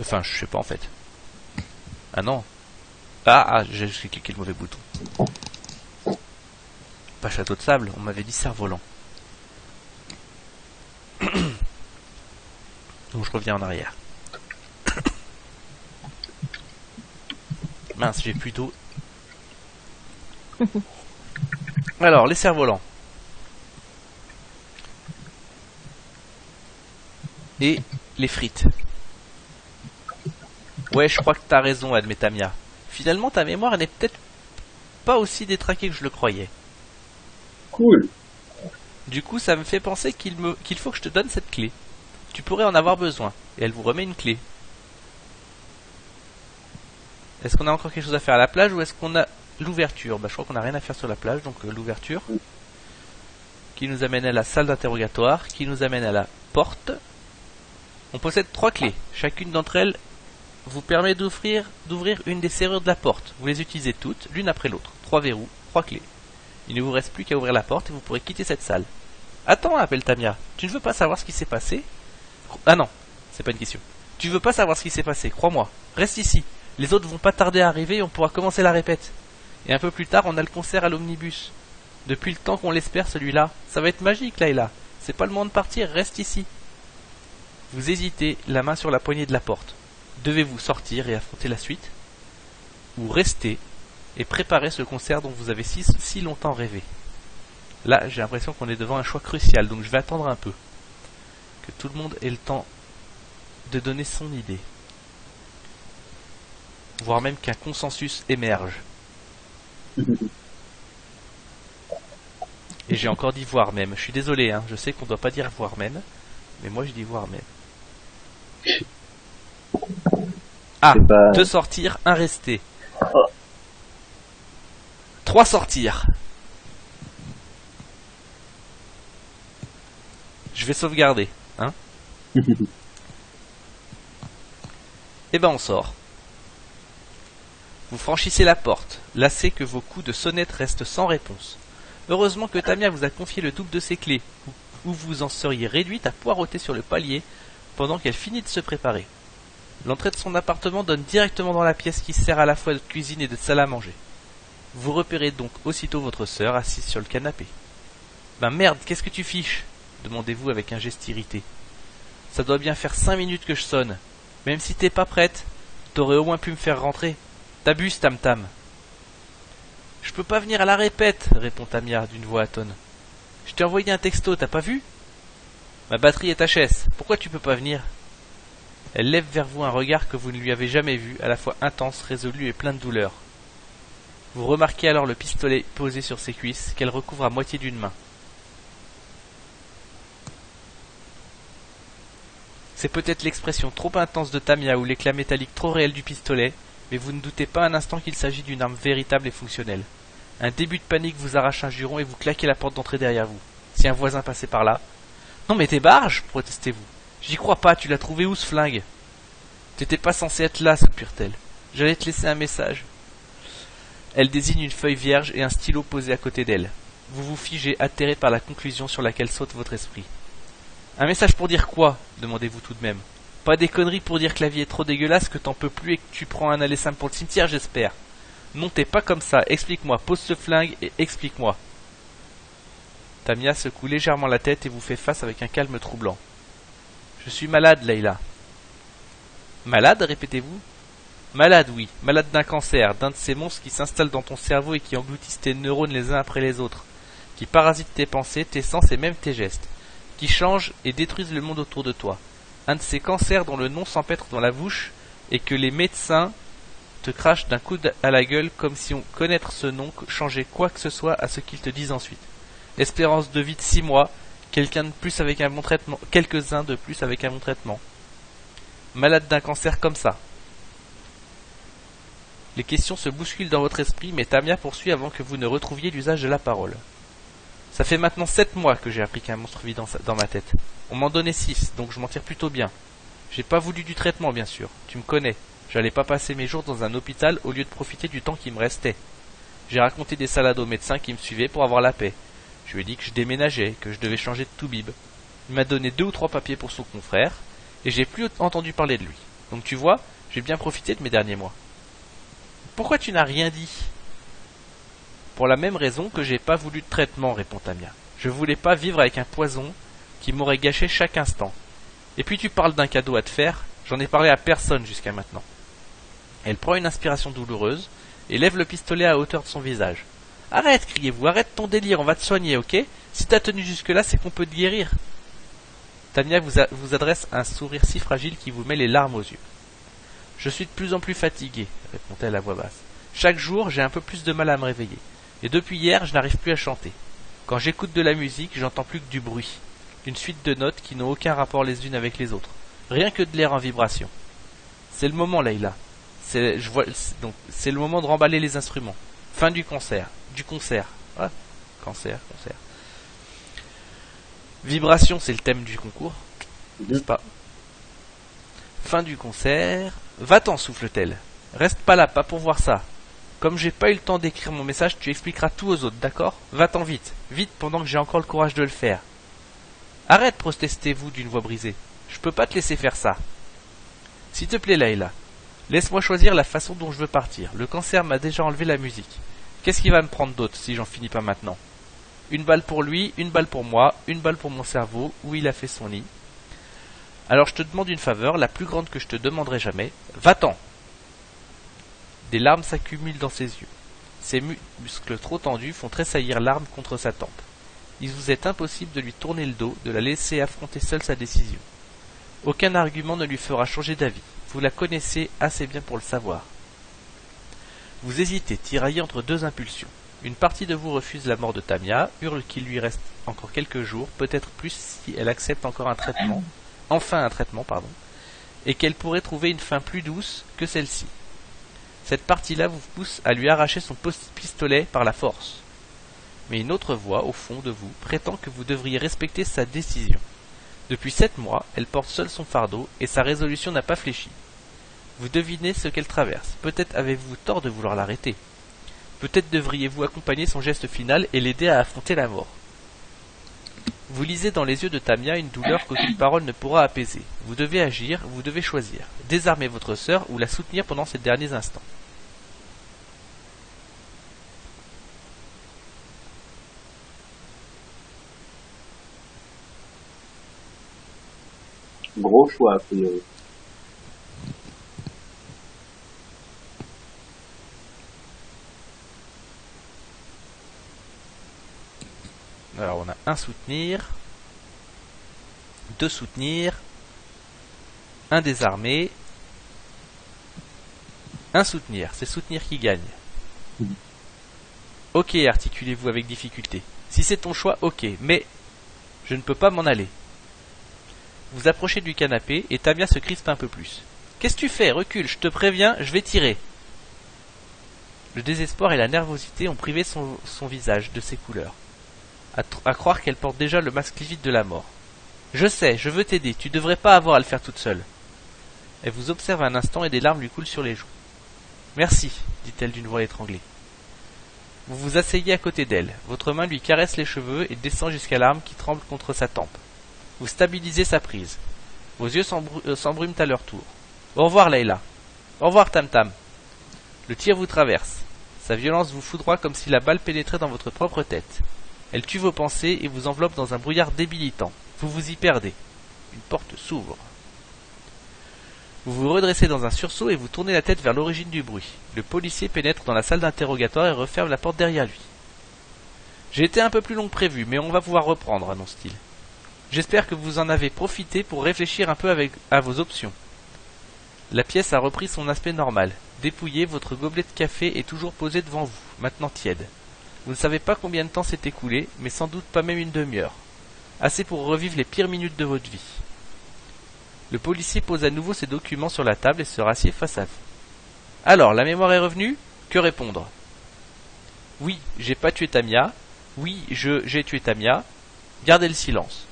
Enfin, je sais pas en fait. Ah non. J'ai cliqué le mauvais bouton. Pas château de sable, on m'avait dit cerf-volant. Donc je reviens en arrière. Mince, j'ai plus d'eau. Alors, les cerfs-volants. Et les frites. Ouais, je crois que t'as raison, admet Tamia. Finalement, ta mémoire, elle n'est peut-être pas aussi détraquée que je le croyais. Cool. Du coup, ça me fait penser qu'il faut que je te donne cette clé. Tu pourrais en avoir besoin. Et elle vous remet une clé. Est-ce qu'on a encore quelque chose à faire à la plage ou est-ce qu'on a l'ouverture? Je crois qu'on n'a rien à faire sur la plage, donc l'ouverture. Qui nous amène à la salle d'interrogatoire, qui nous amène à la porte. On possède 3 clés. Chacune d'entre elles vous permet d'ouvrir une des serrures de la porte. Vous les utilisez toutes, l'une après l'autre. 3 verrous, 3 clés. Il ne vous reste plus qu'à ouvrir la porte et vous pourrez quitter cette salle. Attends, appelle Tamia. Tu ne veux pas savoir ce qui s'est passé? Ah non, c'est pas une question. Tu veux pas savoir ce qui s'est passé, crois-moi. Reste ici. Les autres vont pas tarder à arriver et on pourra commencer la répète. Et un peu plus tard, on a le concert à l'omnibus. Depuis le temps qu'on l'espère, celui-là. Ça va être magique, Layla. C'est pas le moment de partir, reste ici. Vous hésitez, la main sur la poignée de la porte. Devez-vous sortir et affronter la suite? Ou rester et préparer ce concert dont vous avez si longtemps rêvé? Là, j'ai l'impression qu'on est devant un choix crucial, donc je vais attendre un peu. Que tout le monde ait le temps de donner son idée. Voire même qu'un consensus émerge. Et j'ai encore dit voire même. Je suis désolé, hein, je sais qu'on doit pas dire voire même. Mais moi je dis voire même. Ah, 2 sortir, 1 rester. 3 sortir. Je vais sauvegarder, hein. Et ben on sort. Vous franchissez la porte, lassé que vos coups de sonnette restent sans réponse. Heureusement que Tamia vous a confié le double de ses clés, ou vous en seriez réduite à poireauter sur le palier pendant qu'elle finit de se préparer. L'entrée de son appartement donne directement dans la pièce qui sert à la fois de cuisine et de salle à manger. Vous repérez donc aussitôt votre sœur assise sur le canapé. Ben merde, qu'est-ce que tu fiches? Demandez-vous avec un geste irrité. Ça doit bien faire 5 minutes que je sonne. Même si t'es pas prête, t'aurais au moins pu me faire rentrer. T'abuses, Tam Tam. Je peux pas venir à la répète, répond Tamia d'une voix atone. Je t'ai envoyé un texto, t'as pas vu? Ma batterie est HS, pourquoi tu peux pas venir? Elle lève vers vous un regard que vous ne lui avez jamais vu, à la fois intense, résolu et plein de douleur. Vous remarquez alors le pistolet posé sur ses cuisses, qu'elle recouvre à moitié d'une main. C'est peut-être l'expression trop intense de Tamia ou l'éclat métallique trop réel du pistolet, mais vous ne doutez pas un instant qu'il s'agit d'une arme véritable et fonctionnelle. Un début de panique vous arrache un juron et vous claquez la porte d'entrée derrière vous. Si un voisin passait par là... Non mais t'es barge, protestez-vous. J'y crois pas, tu l'as trouvé où ce flingue? T'étais pas censé être là, soupire-t-elle. J'allais te laisser un message. Elle désigne une feuille vierge et un stylo posé à côté d'elle. Vous vous figez, atterré par la conclusion sur laquelle saute votre esprit. Un message pour dire quoi? Demandez-vous tout de même. Pas des conneries pour dire que la vie est trop dégueulasse, que t'en peux plus et que tu prends un aller simple pour le cimetière, j'espère. Non, t'es pas comme ça, explique-moi, pose ce flingue et explique-moi. Tamia secoue légèrement la tête et vous fait face avec un calme troublant. Je suis malade, Layla. Malade, répétez-vous? Malade, oui, malade d'un cancer, d'un de ces monstres qui s'installent dans ton cerveau et qui engloutissent tes neurones les uns après les autres, qui parasitent tes pensées, tes sens et même tes gestes, qui changent et détruisent le monde autour de toi. Un de ces cancers dont le nom s'empêtre dans la bouche et que les médecins te crachent d'un coup à la gueule comme si on connaître ce nom changeait quoi que ce soit à ce qu'ils te disent ensuite. Espérance de vie de 6 mois, quelqu'un de plus avec un bon traitement, quelques-uns de plus avec un bon traitement. Malade d'un cancer comme ça. Les questions se bousculent dans votre esprit, mais Tamia poursuit avant que vous ne retrouviez l'usage de la parole. Ça fait maintenant 7 mois que j'ai appris qu'un monstre vit dans ma tête. On m'en donnait 6, donc je m'en tire plutôt bien. J'ai pas voulu du traitement, bien sûr. Tu me connais. J'allais pas passer mes jours dans un hôpital au lieu de profiter du temps qui me restait. J'ai raconté des salades au médecin qui me suivait pour avoir la paix. Je lui ai dit que je déménageais, que je devais changer de toubib. Il m'a donné 2 ou 3 papiers pour son confrère, et j'ai plus entendu parler de lui. Donc tu vois, j'ai bien profité de mes derniers mois. Pourquoi tu n'as rien dit? Pour la même raison que j'ai pas voulu de traitement, répond Tamia. Je voulais pas vivre avec un poison qui m'aurait gâché chaque instant. Et puis tu parles d'un cadeau à te faire, j'en ai parlé à personne jusqu'à maintenant. Elle prend une inspiration douloureuse et lève le pistolet à hauteur de son visage. Arrête, criez-vous, arrête ton délire, on va te soigner, ok? Si t'as tenu jusque-là, c'est qu'on peut te guérir. Tamia vous adresse un sourire si fragile qui vous met les larmes aux yeux. Je suis de plus en plus fatiguée, répond-elle à voix basse. Chaque jour, j'ai un peu plus de mal à me réveiller. Et depuis hier, je n'arrive plus à chanter. Quand j'écoute de la musique, j'entends plus que du bruit. Une suite de notes qui n'ont aucun rapport les unes avec les autres. Rien que de l'air en vibration. C'est le moment, Layla. C'est le moment de remballer les instruments. Fin du concert. Ouais. Concert. Vibration, c'est le thème du concours. N'est-ce pas? Fin du concert. Va-t'en, souffle-t-elle. Reste pas là, pas pour voir ça. Comme j'ai pas eu le temps d'écrire mon message, tu expliqueras tout aux autres, d'accord? Va-t'en vite. Vite pendant que j'ai encore le courage de le faire. Arrête, protestez-vous d'une voix brisée. Je peux pas te laisser faire ça. S'il te plaît, Layla. Laisse-moi choisir la façon dont je veux partir. Le cancer m'a déjà enlevé la musique. Qu'est-ce qui va me prendre d'autre si j'en finis pas maintenant? Une balle pour lui, une balle pour moi, une balle pour mon cerveau, où il a fait son nid. Alors je te demande une faveur, la plus grande que je te demanderai jamais. Va-t'en! Des larmes s'accumulent dans ses yeux. Ses muscles trop tendus font tressaillir l'arme contre sa tempe. Il vous est impossible de lui tourner le dos, de la laisser affronter seule sa décision. Aucun argument ne lui fera changer d'avis. Vous la connaissez assez bien pour le savoir. Vous hésitez, tiraillé entre deux impulsions. Une partie de vous refuse la mort de Tamia, hurle qu'il lui reste encore quelques jours, peut-être plus si elle accepte encore un traitement, et qu'elle pourrait trouver une fin plus douce que celle-ci. Cette partie-là vous pousse à lui arracher son pistolet par la force. Mais une autre voix, au fond de vous, prétend que vous devriez respecter sa décision. Depuis 7 mois, elle porte seule son fardeau, et sa résolution n'a pas fléchi. Vous devinez ce qu'elle traverse. Peut-être avez-vous tort de vouloir l'arrêter. Peut-être devriez-vous accompagner son geste final et l'aider à affronter la mort. Vous lisez dans les yeux de Tamia une douleur qu'aucune parole ne pourra apaiser. Vous devez agir, vous devez choisir. Désarmer votre sœur ou la soutenir pendant ces derniers instants. Gros choix, a priori. Alors on a un soutenir, 2 soutenir, un désarmer, un soutenir. C'est soutenir qui gagne. Ok, articulez-vous avec difficulté. Si c'est ton choix, ok, mais je ne peux pas m'en aller. Vous approchez du canapé et Tamia se crispe un peu plus. Qu'est-ce que tu fais? Recule, je te préviens, je vais tirer. Le désespoir et la nervosité ont privé son visage de ses couleurs. À croire qu'elle porte déjà le masque livide de la mort. Je sais, je veux t'aider, tu devrais pas avoir à le faire toute seule. Elle vous observe un instant et des larmes lui coulent sur les joues. Merci, dit-elle d'une voix étranglée. Vous vous asseyez à côté d'elle, votre main lui caresse les cheveux et descend jusqu'à l'arme qui tremble contre sa tempe. Vous stabilisez sa prise. Vos yeux s'embrument à leur tour. Au revoir, Layla. Au revoir, Tam Tam. Le tir vous traverse. Sa violence vous foudroie comme si la balle pénétrait dans votre propre tête. Elle tue vos pensées et vous enveloppe dans un brouillard débilitant. Vous vous y perdez. Une porte s'ouvre. Vous vous redressez dans un sursaut et vous tournez la tête vers l'origine du bruit. Le policier pénètre dans la salle d'interrogatoire et referme la porte derrière lui. J'ai été un peu plus long que prévu, mais on va pouvoir reprendre, annonce-t-il. J'espère que vous en avez profité pour réfléchir un peu à vos options. La pièce a repris son aspect normal. Dépouillé, votre gobelet de café est toujours posé devant vous, maintenant tiède. Vous ne savez pas combien de temps s'est écoulé, mais sans doute pas même une demi-heure. Assez pour revivre les pires minutes de votre vie. Le policier pose à nouveau ses documents sur la table et se rassied face à vous. Alors, la mémoire est revenue? Que répondre? Oui, j'ai pas tué Tamia. Oui, j'ai tué Tamia. Gardez le silence.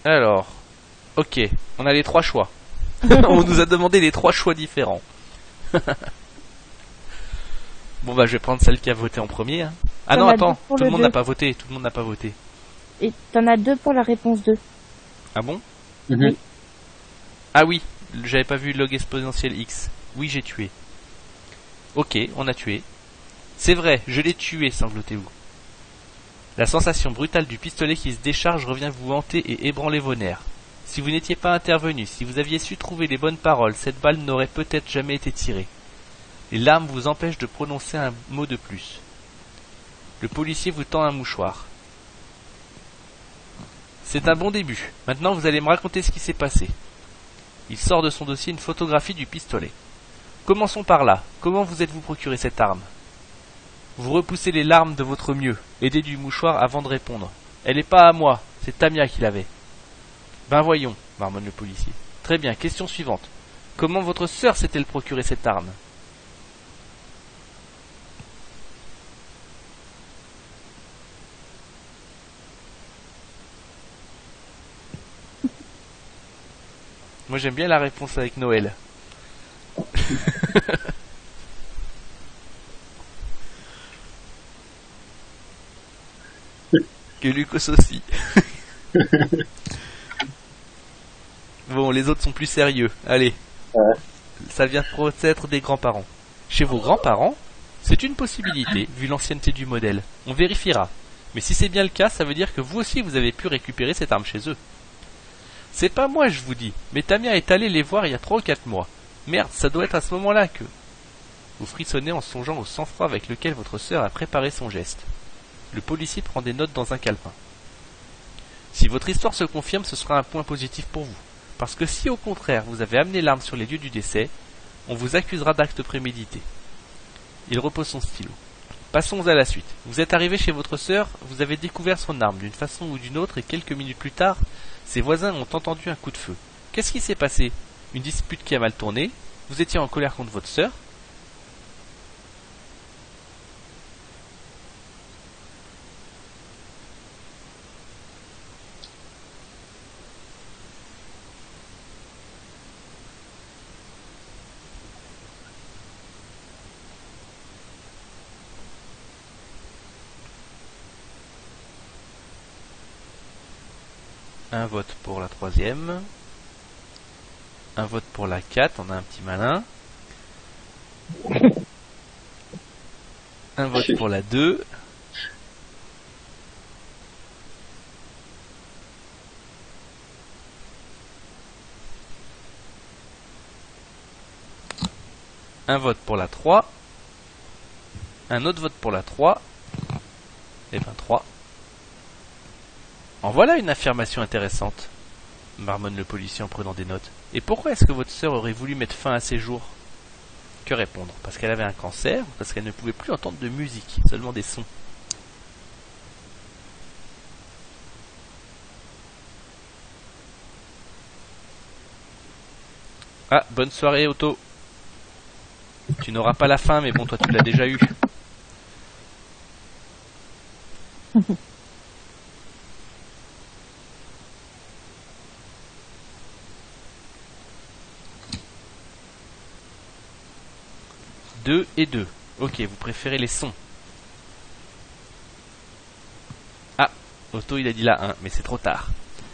Alors, ok, on a les 3 choix. On nous a demandé les 3 choix différents. Bon bah je vais prendre celle qui a voté en premier. Hein. Ah non, attends, tout le monde n'a pas voté, tout le monde n'a pas voté. Et t'en as 2 pour la réponse 2. Ah bon? Oui. Ah oui, j'avais pas vu le log exponentiel X. Oui, j'ai tué. Ok, on a tué. C'est vrai, je l'ai tué, sanglotez-vous. La sensation brutale du pistolet qui se décharge revient vous hanter et ébranler vos nerfs. Si vous n'étiez pas intervenu, si vous aviez su trouver les bonnes paroles, cette balle n'aurait peut-être jamais été tirée. Les larmes vous empêchent de prononcer un mot de plus. Le policier vous tend un mouchoir. C'est un bon début. Maintenant, vous allez me raconter ce qui s'est passé. Il sort de son dossier une photographie du pistolet. Commençons par là. Comment vous êtes-vous procuré cette arme? Vous repoussez les larmes de votre mieux, aidé du mouchoir avant de répondre. Elle n'est pas à moi, c'est Tamia qui l'avait. Ben voyons, marmonne le policier. Très bien, question suivante. Comment votre sœur s'est-elle procuré cette arme? Moi j'aime bien la réponse avec Noël. Que Lucas aussi. Bon, les autres sont plus sérieux. Allez. Ouais. Ça vient peut-être des grands-parents. Chez vos grands-parents, c'est une possibilité, vu l'ancienneté du modèle. On vérifiera. Mais si c'est bien le cas, ça veut dire que vous aussi vous avez pu récupérer cette arme chez eux. C'est pas moi, je vous dis, mais Tamia est allée les voir il y a 3 ou 4 mois. Merde, ça doit être à ce moment-là que... Vous frissonnez en songeant au sang-froid avec lequel votre sœur a préparé son geste. Le policier prend des notes dans un calepin. Si votre histoire se confirme, ce sera un point positif pour vous. Parce que si au contraire vous avez amené l'arme sur les lieux du décès, on vous accusera d'acte prémédité. Il repose son stylo. Passons à la suite. Vous êtes arrivé chez votre sœur, vous avez découvert son arme d'une façon ou d'une autre et quelques minutes plus tard, ses voisins ont entendu un coup de feu. Qu'est-ce qui s'est passé? Une dispute qui a mal tourné? Vous étiez en colère contre votre sœur? Un vote pour la 3e. Un vote pour la 4, on a un petit malin. Un vote pour la 2. Un vote pour la 3. Un autre vote pour la 3. Et ben 3. En voilà une affirmation intéressante, marmonne le policier en prenant des notes. Et pourquoi est-ce que votre sœur aurait voulu mettre fin à ses jours? Que répondre? Parce qu'elle avait un cancer ou parce qu'elle ne pouvait plus entendre de musique, seulement des sons? Ah, bonne soirée Otto. Tu n'auras pas la fin, mais bon, toi tu l'as déjà eu. Deux et 2. Ok, vous préférez les sons. Ah, Otto il a dit la 1, mais c'est trop tard.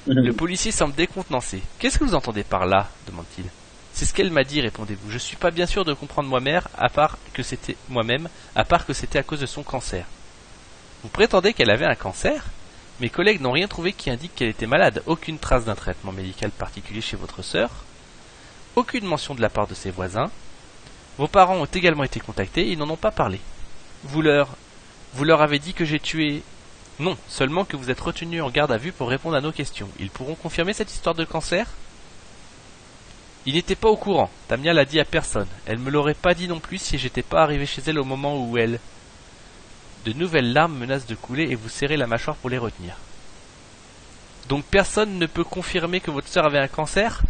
Le policier semble décontenancé. Qu'est-ce que vous entendez par là? Demande-t-il. C'est ce qu'elle m'a dit, répondez-vous. Je suis pas bien sûr de comprendre moi-même, à part que c'était à cause de son cancer. Vous prétendez qu'elle avait un cancer? Mes collègues n'ont rien trouvé qui indique qu'elle était malade. Aucune trace d'un traitement médical particulier chez votre sœur. Aucune mention de la part de ses voisins. Vos parents ont également été contactés, ils n'en ont pas parlé. Vous leur avez dit que j'ai tué... Non, seulement que vous êtes retenu en garde à vue pour répondre à nos questions. Ils pourront confirmer cette histoire de cancer? Il n'était pas au courant, Tamia l'a dit à personne. Elle me l'aurait pas dit non plus si j'étais pas arrivé chez elle au moment où elle... De nouvelles larmes menacent de couler et vous serrez la mâchoire pour les retenir. Donc personne ne peut confirmer que votre sœur avait un cancer?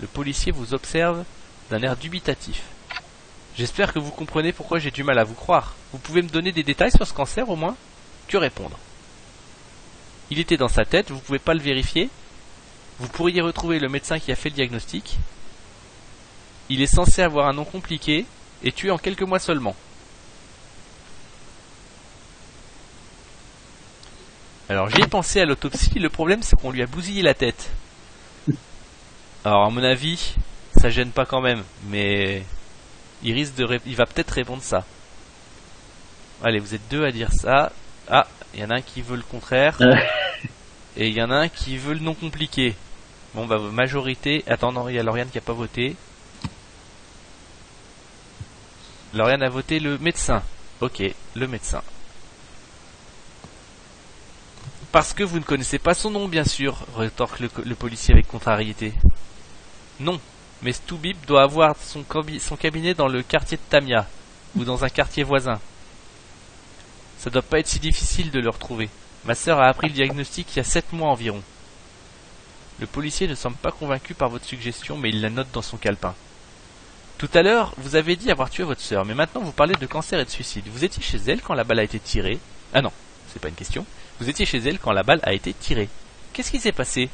Le policier vous observe d'un air dubitatif. J'espère que vous comprenez pourquoi j'ai du mal à vous croire. Vous pouvez me donner des détails sur ce cancer au moins? Que répondre? Il était dans sa tête, vous pouvez pas le vérifier? Vous pourriez retrouver le médecin qui a fait le diagnostic? Il est censé avoir un nom compliqué et tué en quelques mois seulement. Alors j'y ai pensé à l'autopsie, le problème c'est qu'on lui a bousillé la tête. Alors à mon avis, ça gêne pas quand même, mais... il va peut-être répondre ça. Allez, vous êtes 2 à dire ça. Ah, il y en a un qui veut le contraire. Et il y en a un qui veut le nom compliqué. Bon, bah, majorité. Attends, non, il y a Lauriane qui a pas voté. Lauriane a voté le médecin. Ok, le médecin. Parce que vous ne connaissez pas son nom, bien sûr, rétorque le policier avec contrariété. Non, mais Stoubib doit avoir son cabinet dans le quartier de Tamia, ou dans un quartier voisin. Ça doit pas être si difficile de le retrouver. Ma sœur a appris le diagnostic il y a 7 mois environ. Le policier ne semble pas convaincu par votre suggestion, mais il la note dans son calepin. Tout à l'heure, vous avez dit avoir tué votre sœur, mais maintenant vous parlez de cancer et de suicide. Vous étiez chez elle quand la balle a été tirée? Ah non, c'est pas une question. Vous étiez chez elle quand la balle a été tirée. Qu'est-ce qui s'est passé?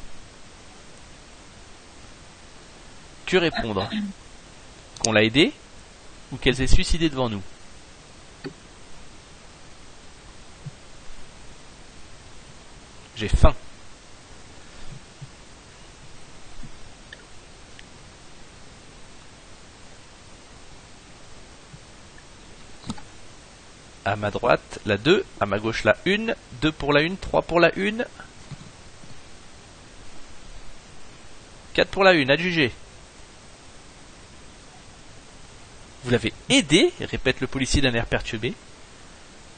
Que répondre? Qu'on l'a aidée? Ou qu'elle s'est suicidée devant nous? J'ai faim. À ma droite, la 2. À ma gauche, la 1. 2 pour la 1, 3 pour la 1. 4 pour la 1, adjugé. Vous l'avez aidée, répète le policier d'un air perturbé.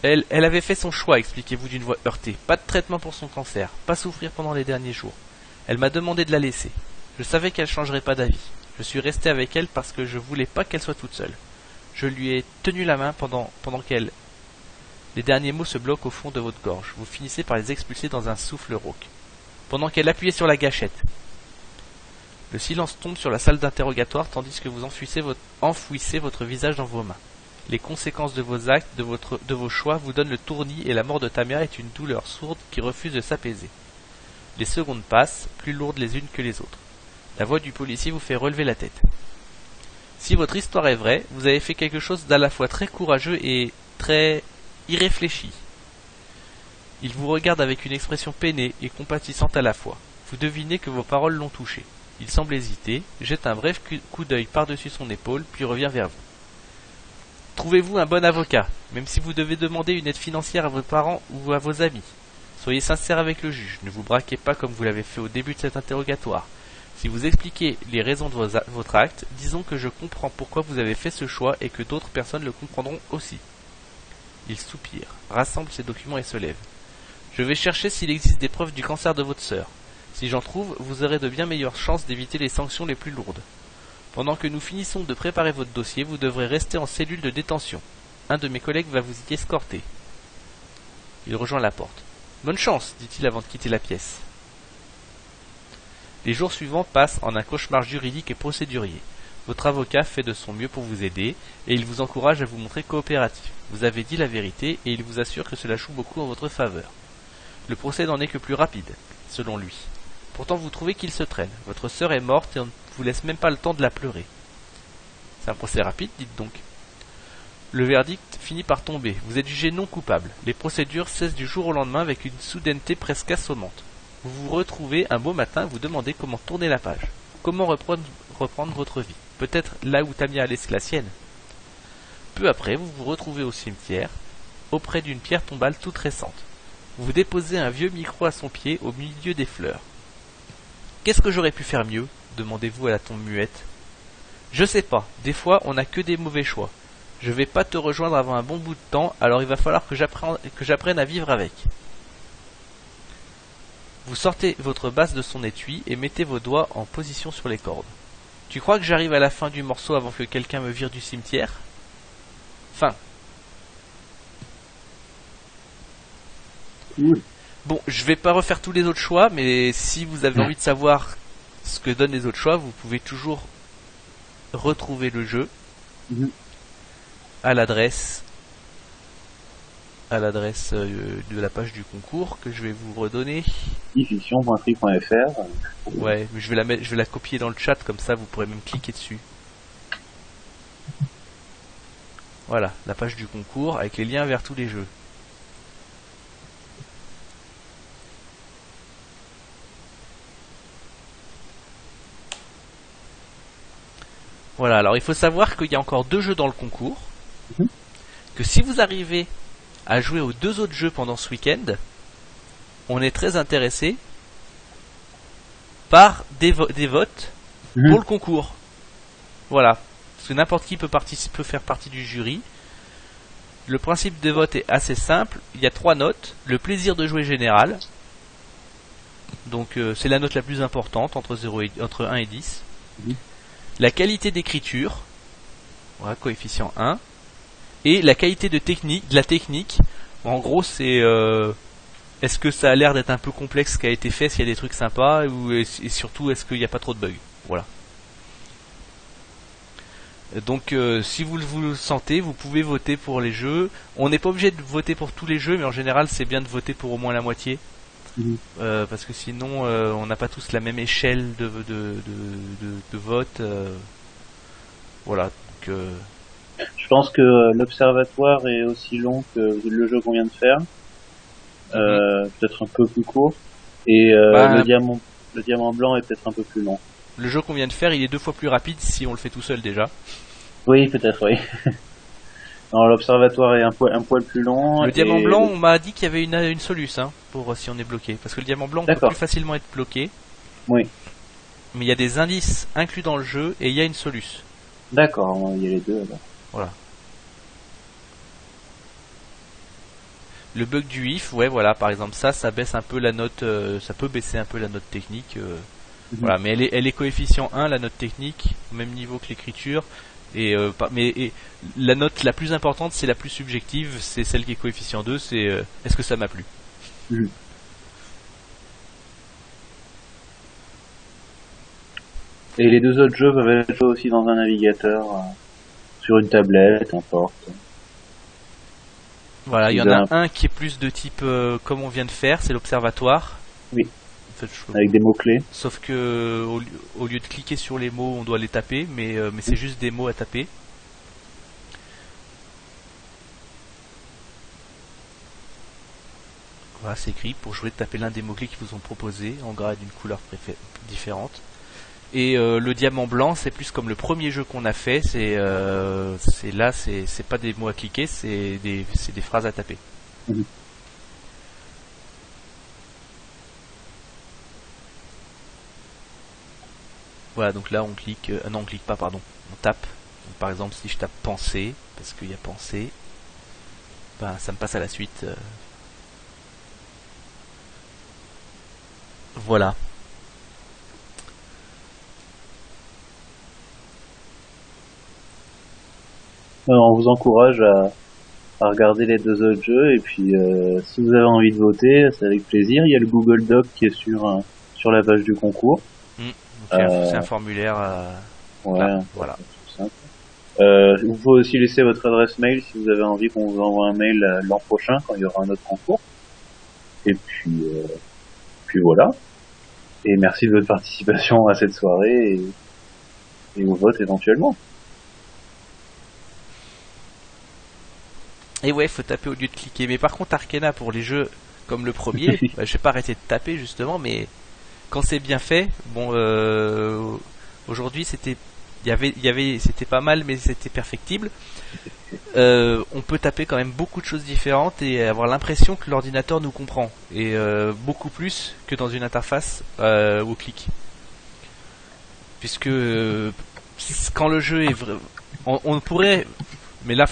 Elle avait fait son choix, expliquez-vous d'une voix heurtée. Pas de traitement pour son cancer, pas souffrir pendant les derniers jours. Elle m'a demandé de la laisser. Je savais qu'elle changerait pas d'avis. Je suis resté avec elle parce que je voulais pas qu'elle soit toute seule. Je lui ai tenu la main pendant qu'elle... Les derniers mots se bloquent au fond de votre gorge. Vous finissez par les expulser dans un souffle rauque. Pendant qu'elle appuyait sur la gâchette. Le silence tombe sur la salle d'interrogatoire tandis que vous enfouissez votre visage dans vos mains. Les conséquences de vos actes, de vos choix vous donnent le tournis et la mort de Tamia est une douleur sourde qui refuse de s'apaiser. Les secondes passent, plus lourdes les unes que les autres. La voix du policier vous fait relever la tête. Si votre histoire est vraie, vous avez fait quelque chose d'à la fois très courageux et très irréfléchi. Il vous regarde avec une expression peinée et compatissante à la fois. Vous devinez que vos paroles l'ont touché. Il semble hésiter, jette un bref coup d'œil par-dessus son épaule, puis revient vers vous. Trouvez-vous un bon avocat, même si vous devez demander une aide financière à vos parents ou à vos amis. Soyez sincère avec le juge, ne vous braquez pas comme vous l'avez fait au début de cet interrogatoire. Si vous expliquez les raisons de votre acte, disons que je comprends pourquoi vous avez fait ce choix et que d'autres personnes le comprendront aussi. Il soupire, rassemble ses documents et se lève. Je vais chercher s'il existe des preuves du cancer de votre sœur. Si j'en trouve, vous aurez de bien meilleures chances d'éviter les sanctions les plus lourdes. Pendant que nous finissons de préparer votre dossier, vous devrez rester en cellule de détention. Un de mes collègues va vous y escorter. Il rejoint la porte. Bonne chance, dit-il avant de quitter la pièce. Les jours suivants passent en un cauchemar juridique et procédurier. Votre avocat fait de son mieux pour vous aider et il vous encourage à vous montrer coopératif. Vous avez dit la vérité et il vous assure que cela joue beaucoup en votre faveur. Le procès n'en est que plus rapide, selon lui. Pourtant vous trouvez qu'il se traîne. Votre sœur est morte et on ne vous laisse même pas le temps de la pleurer. C'est un procès rapide, dites donc. Le verdict finit par tomber. Vous êtes jugé non coupable. Les procédures cessent du jour au lendemain avec une soudaineté presque assommante. Vous vous retrouvez un beau matin et vous demandez comment tourner la page. Comment reprendre votre vie. Peut-être là où Tamia a laissé la sienne. Peu après, vous vous retrouvez au cimetière, auprès d'une pierre tombale toute récente. Vous déposez un vieux micro à son pied au milieu des fleurs. Qu'est-ce que j'aurais pu faire mieux? Demandez-vous à la tombe muette. Je sais pas, des fois on n'a que des mauvais choix. Je vais pas te rejoindre avant un bon bout de temps, alors il va falloir que j'apprenne à vivre avec. Vous sortez votre basse de son étui et mettez vos doigts en position sur les cordes. Tu crois que j'arrive à la fin du morceau avant que quelqu'un me vire du cimetière? Fin. Cool. Bon, je vais pas refaire tous les autres choix, mais si vous avez envie de savoir ce que donnent les autres choix, vous pouvez toujours retrouver le jeu à l'adresse de la page du concours que je vais vous redonner. ifiction.free.fr. Ouais, mais je vais la copier dans le chat, comme ça vous pourrez même cliquer dessus. Voilà, la page du concours avec les liens vers tous les jeux. Voilà, alors il faut savoir qu'il y a encore 2 jeux dans le concours. Que si vous arrivez à jouer aux 2 autres jeux pendant ce week-end, on est très intéressé par des votes Mhm. pour le concours. Voilà. Parce que n'importe qui peut faire partie du jury. Le principe de vote est assez simple. Il y a 3 notes. Le plaisir de jouer général. Donc c'est la note la plus importante entre 1 et 10. Mhm. La qualité d'écriture. Voilà, coefficient 1. Et la qualité de la technique. En gros, c'est est-ce que ça a l'air d'être un peu complexe ce qui a été fait, s'il y a des trucs sympas, et surtout est-ce qu'il n'y a pas trop de bugs. Voilà. Donc si vous le sentez, vous pouvez voter pour les jeux. On n'est pas obligé de voter pour tous les jeux, mais en général c'est bien de voter pour au moins la moitié. Mhm. Parce que sinon on n'a pas tous la même échelle de vote. Voilà. Donc, Je pense que l'observatoire est aussi long que le jeu qu'on vient de faire. Peut-être un peu plus court. Et le diamant blanc est peut-être un peu plus long. le jeu qu'on vient de faire, il est 2 fois plus rapide si on le fait tout seul déjà. Oui, peut-être, oui. Non, l'observatoire est un poil plus long. Le diamant blanc, on m'a dit qu'il y avait une soluce pour si on est bloqué. Parce que le diamant blanc, on peut D'accord. plus facilement être bloqué. Oui. Mais il y a des indices inclus dans le jeu et il y a une soluce. D'accord, il y a les deux alors. Voilà. Le bug du if, ouais, voilà, par exemple, ça baisse un peu la note, ça peut baisser un peu la note technique. Voilà, mais elle est coefficient 1, la note technique, au même niveau que l'écriture. Et la note la plus importante, c'est la plus subjective, c'est celle qui est coefficient 2, c'est est-ce que ça m'a plu. Mhm. Et les 2 autres jeux peuvent être joués aussi dans un navigateur, sur une tablette, n'importe. Voilà, il y en a un qui est plus de type comme on vient de faire, c'est l'observatoire. Oui. En fait, Avec des mots-clés. Sauf que au lieu de cliquer sur les mots, on doit les taper, mais c'est juste des mots à taper. Voilà, c'est écrit pour jouer, taper l'un des mots-clés qui vous ont proposé en gras et d'une couleur différente. Et le diamant blanc, c'est plus comme le premier jeu qu'on a fait. C'est pas des mots à cliquer, c'est des phrases à taper. Mhm. Voilà, donc là on clique, non on clique pas, pardon, on tape. Donc, par exemple, si je tape penser, parce qu'il y a pensée, ben ça me passe à la suite. Voilà. Alors, on vous encourage à regarder les 2 autres jeux, et puis si vous avez envie de voter, c'est avec plaisir. Il y a le Google Doc qui est sur la page du concours. Donc, c'est un formulaire. Ouais, là, voilà. tout simple. Vous pouvez aussi laisser votre adresse mail si vous avez envie qu'on vous envoie un mail l'an prochain quand il y aura un autre concours. Et puis voilà. Et merci de votre participation à cette soirée et au vote éventuellement. Et ouais, faut taper au lieu de cliquer. Mais par contre, Arcana, pour les jeux comme le premier, je vais pas arrêter de taper justement, mais quand c'est bien fait, bon, aujourd'hui c'était pas mal, mais c'était perfectible. On peut taper quand même beaucoup de choses différentes et avoir l'impression que l'ordinateur nous comprend, et beaucoup plus que dans une interface au clic, puisque quand le jeu est on pourrait, mais là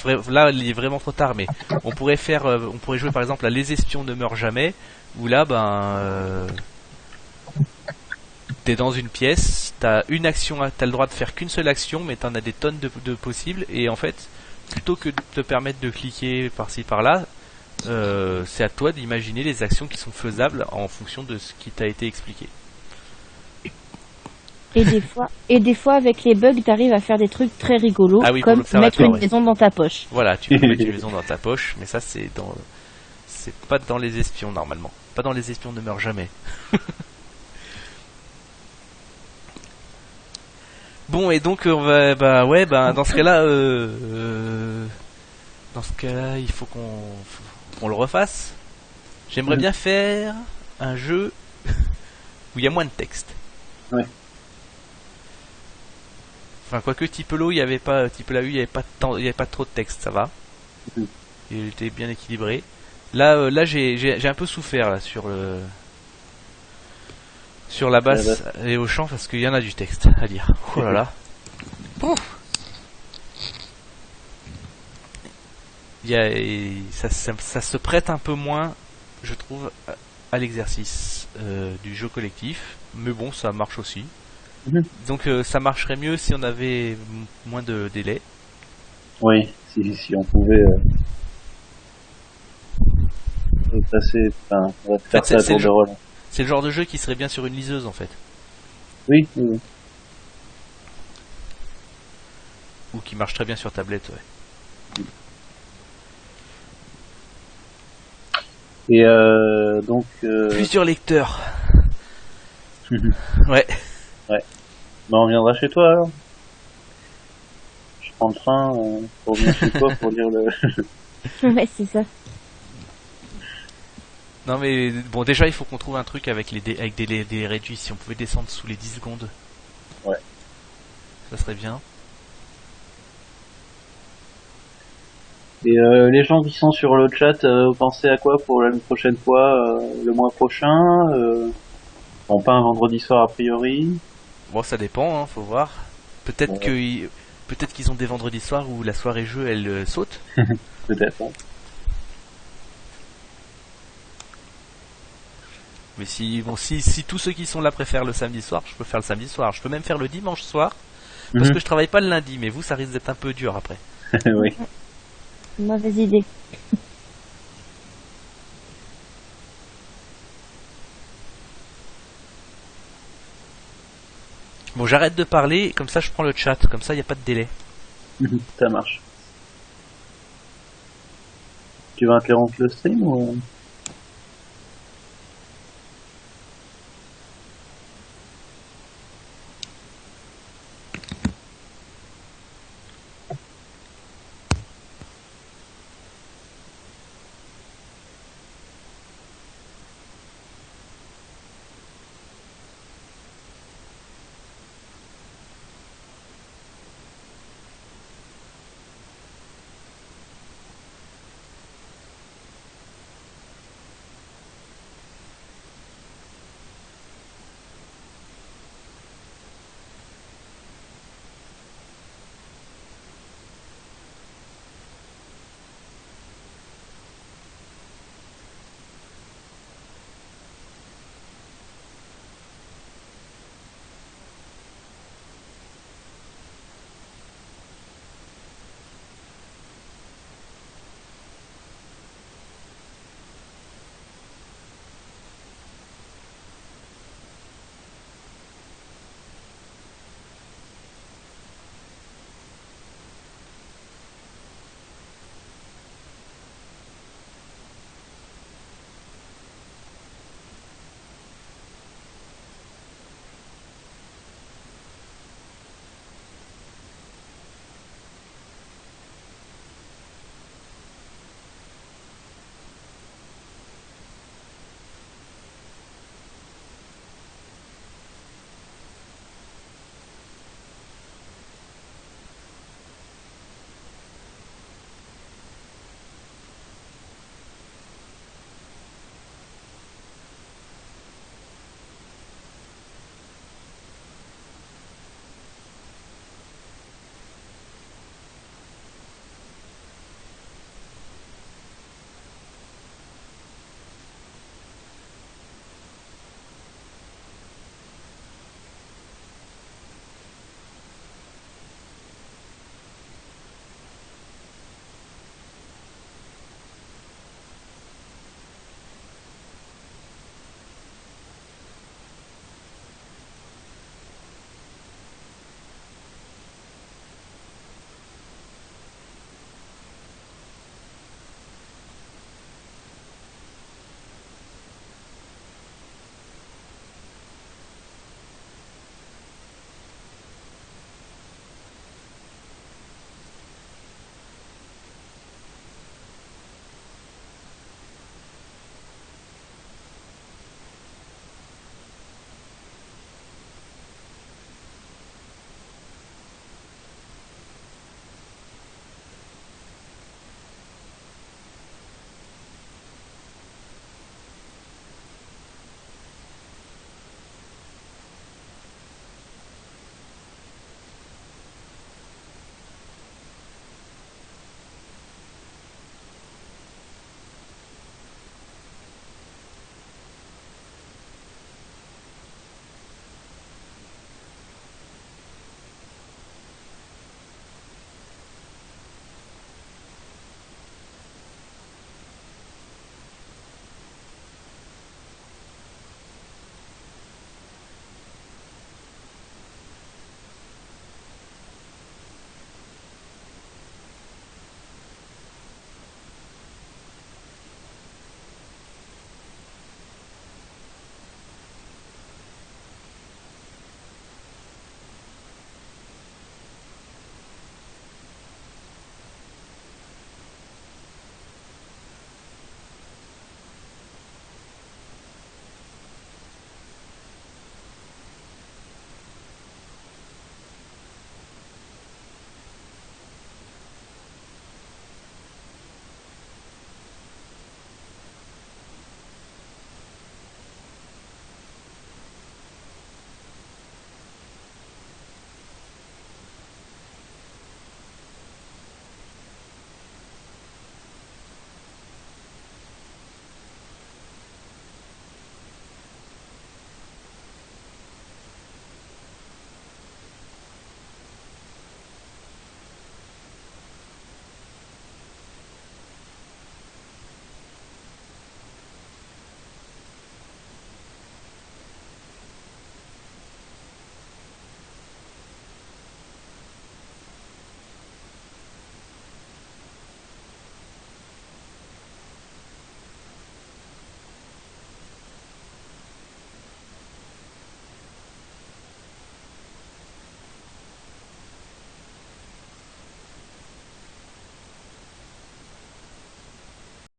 il est vraiment trop tard, mais on pourrait jouer par exemple à Les Espions ne meurent jamais, où là t'es dans une pièce, t'as une action, t'as le droit de faire qu'une seule action, mais t'en as des tonnes de possibles, et en fait, plutôt que de te permettre de cliquer par-ci par-là, c'est à toi d'imaginer les actions qui sont faisables en fonction de ce qui t'a été expliqué. Et des fois, avec les bugs, t'arrives à faire des trucs très rigolos, Ah oui, comme mettre une maison dans ta poche. Voilà, tu peux mettre une maison dans ta poche, mais ça c'est pas dans Les Espions normalement. Pas dans Les Espions ne meurent jamais. Bon, et donc on va, dans ce cas-là, il faut qu'on le refasse. J'aimerais bien faire un jeu où il y a moins de texte. Ouais. Enfin, quoique Tipelo, il y avait pas trop de texte, ça va. Mhm. Il était bien équilibré. Là, j'ai un peu souffert là Sur la basse et au chant parce qu'il y en a du texte à lire. Oh là là. Pouf. Ça se prête un peu moins, je trouve, à l'exercice du jeu collectif. Mais bon, ça marche aussi. Donc ça marcherait mieux si on avait moins de délai. Oui, si on pouvait passer, enfin, on va faire ça à tour de rôle. C'est le genre de jeu qui serait bien sur une liseuse en fait. Oui, oui. Ou qui marche très bien sur tablette, ouais. Et donc... Plusieurs lecteurs. Ouais. Ouais. Bah on viendra chez toi alors. Je prends le train pour venir chez toi pour lire le... Ouais, c'est ça. Non mais bon, déjà il faut qu'on trouve un truc avec des délais réduits. Si on pouvait descendre sous les 10 secondes. Ouais. Ça serait bien. Et les gens qui sont sur le chat, vous pensez à quoi pour la prochaine fois, le mois prochain Bon, pas un vendredi soir a priori. Bon, ça dépend, hein, faut voir. Peut-être qu'ils ont des vendredis soirs où la soirée jeu elle saute. Peut-être. Hein. Mais si tous ceux qui sont là préfèrent le samedi soir, je peux faire le samedi soir. Je peux même faire le dimanche soir parce que je travaille pas le lundi. Mais vous, ça risque d'être un peu dur après. Oui. Mauvaise idée. Bon, j'arrête de parler, comme ça je prends le chat, comme ça il n'y a pas de délai. Ça marche. Tu vas interrompre le stream ou...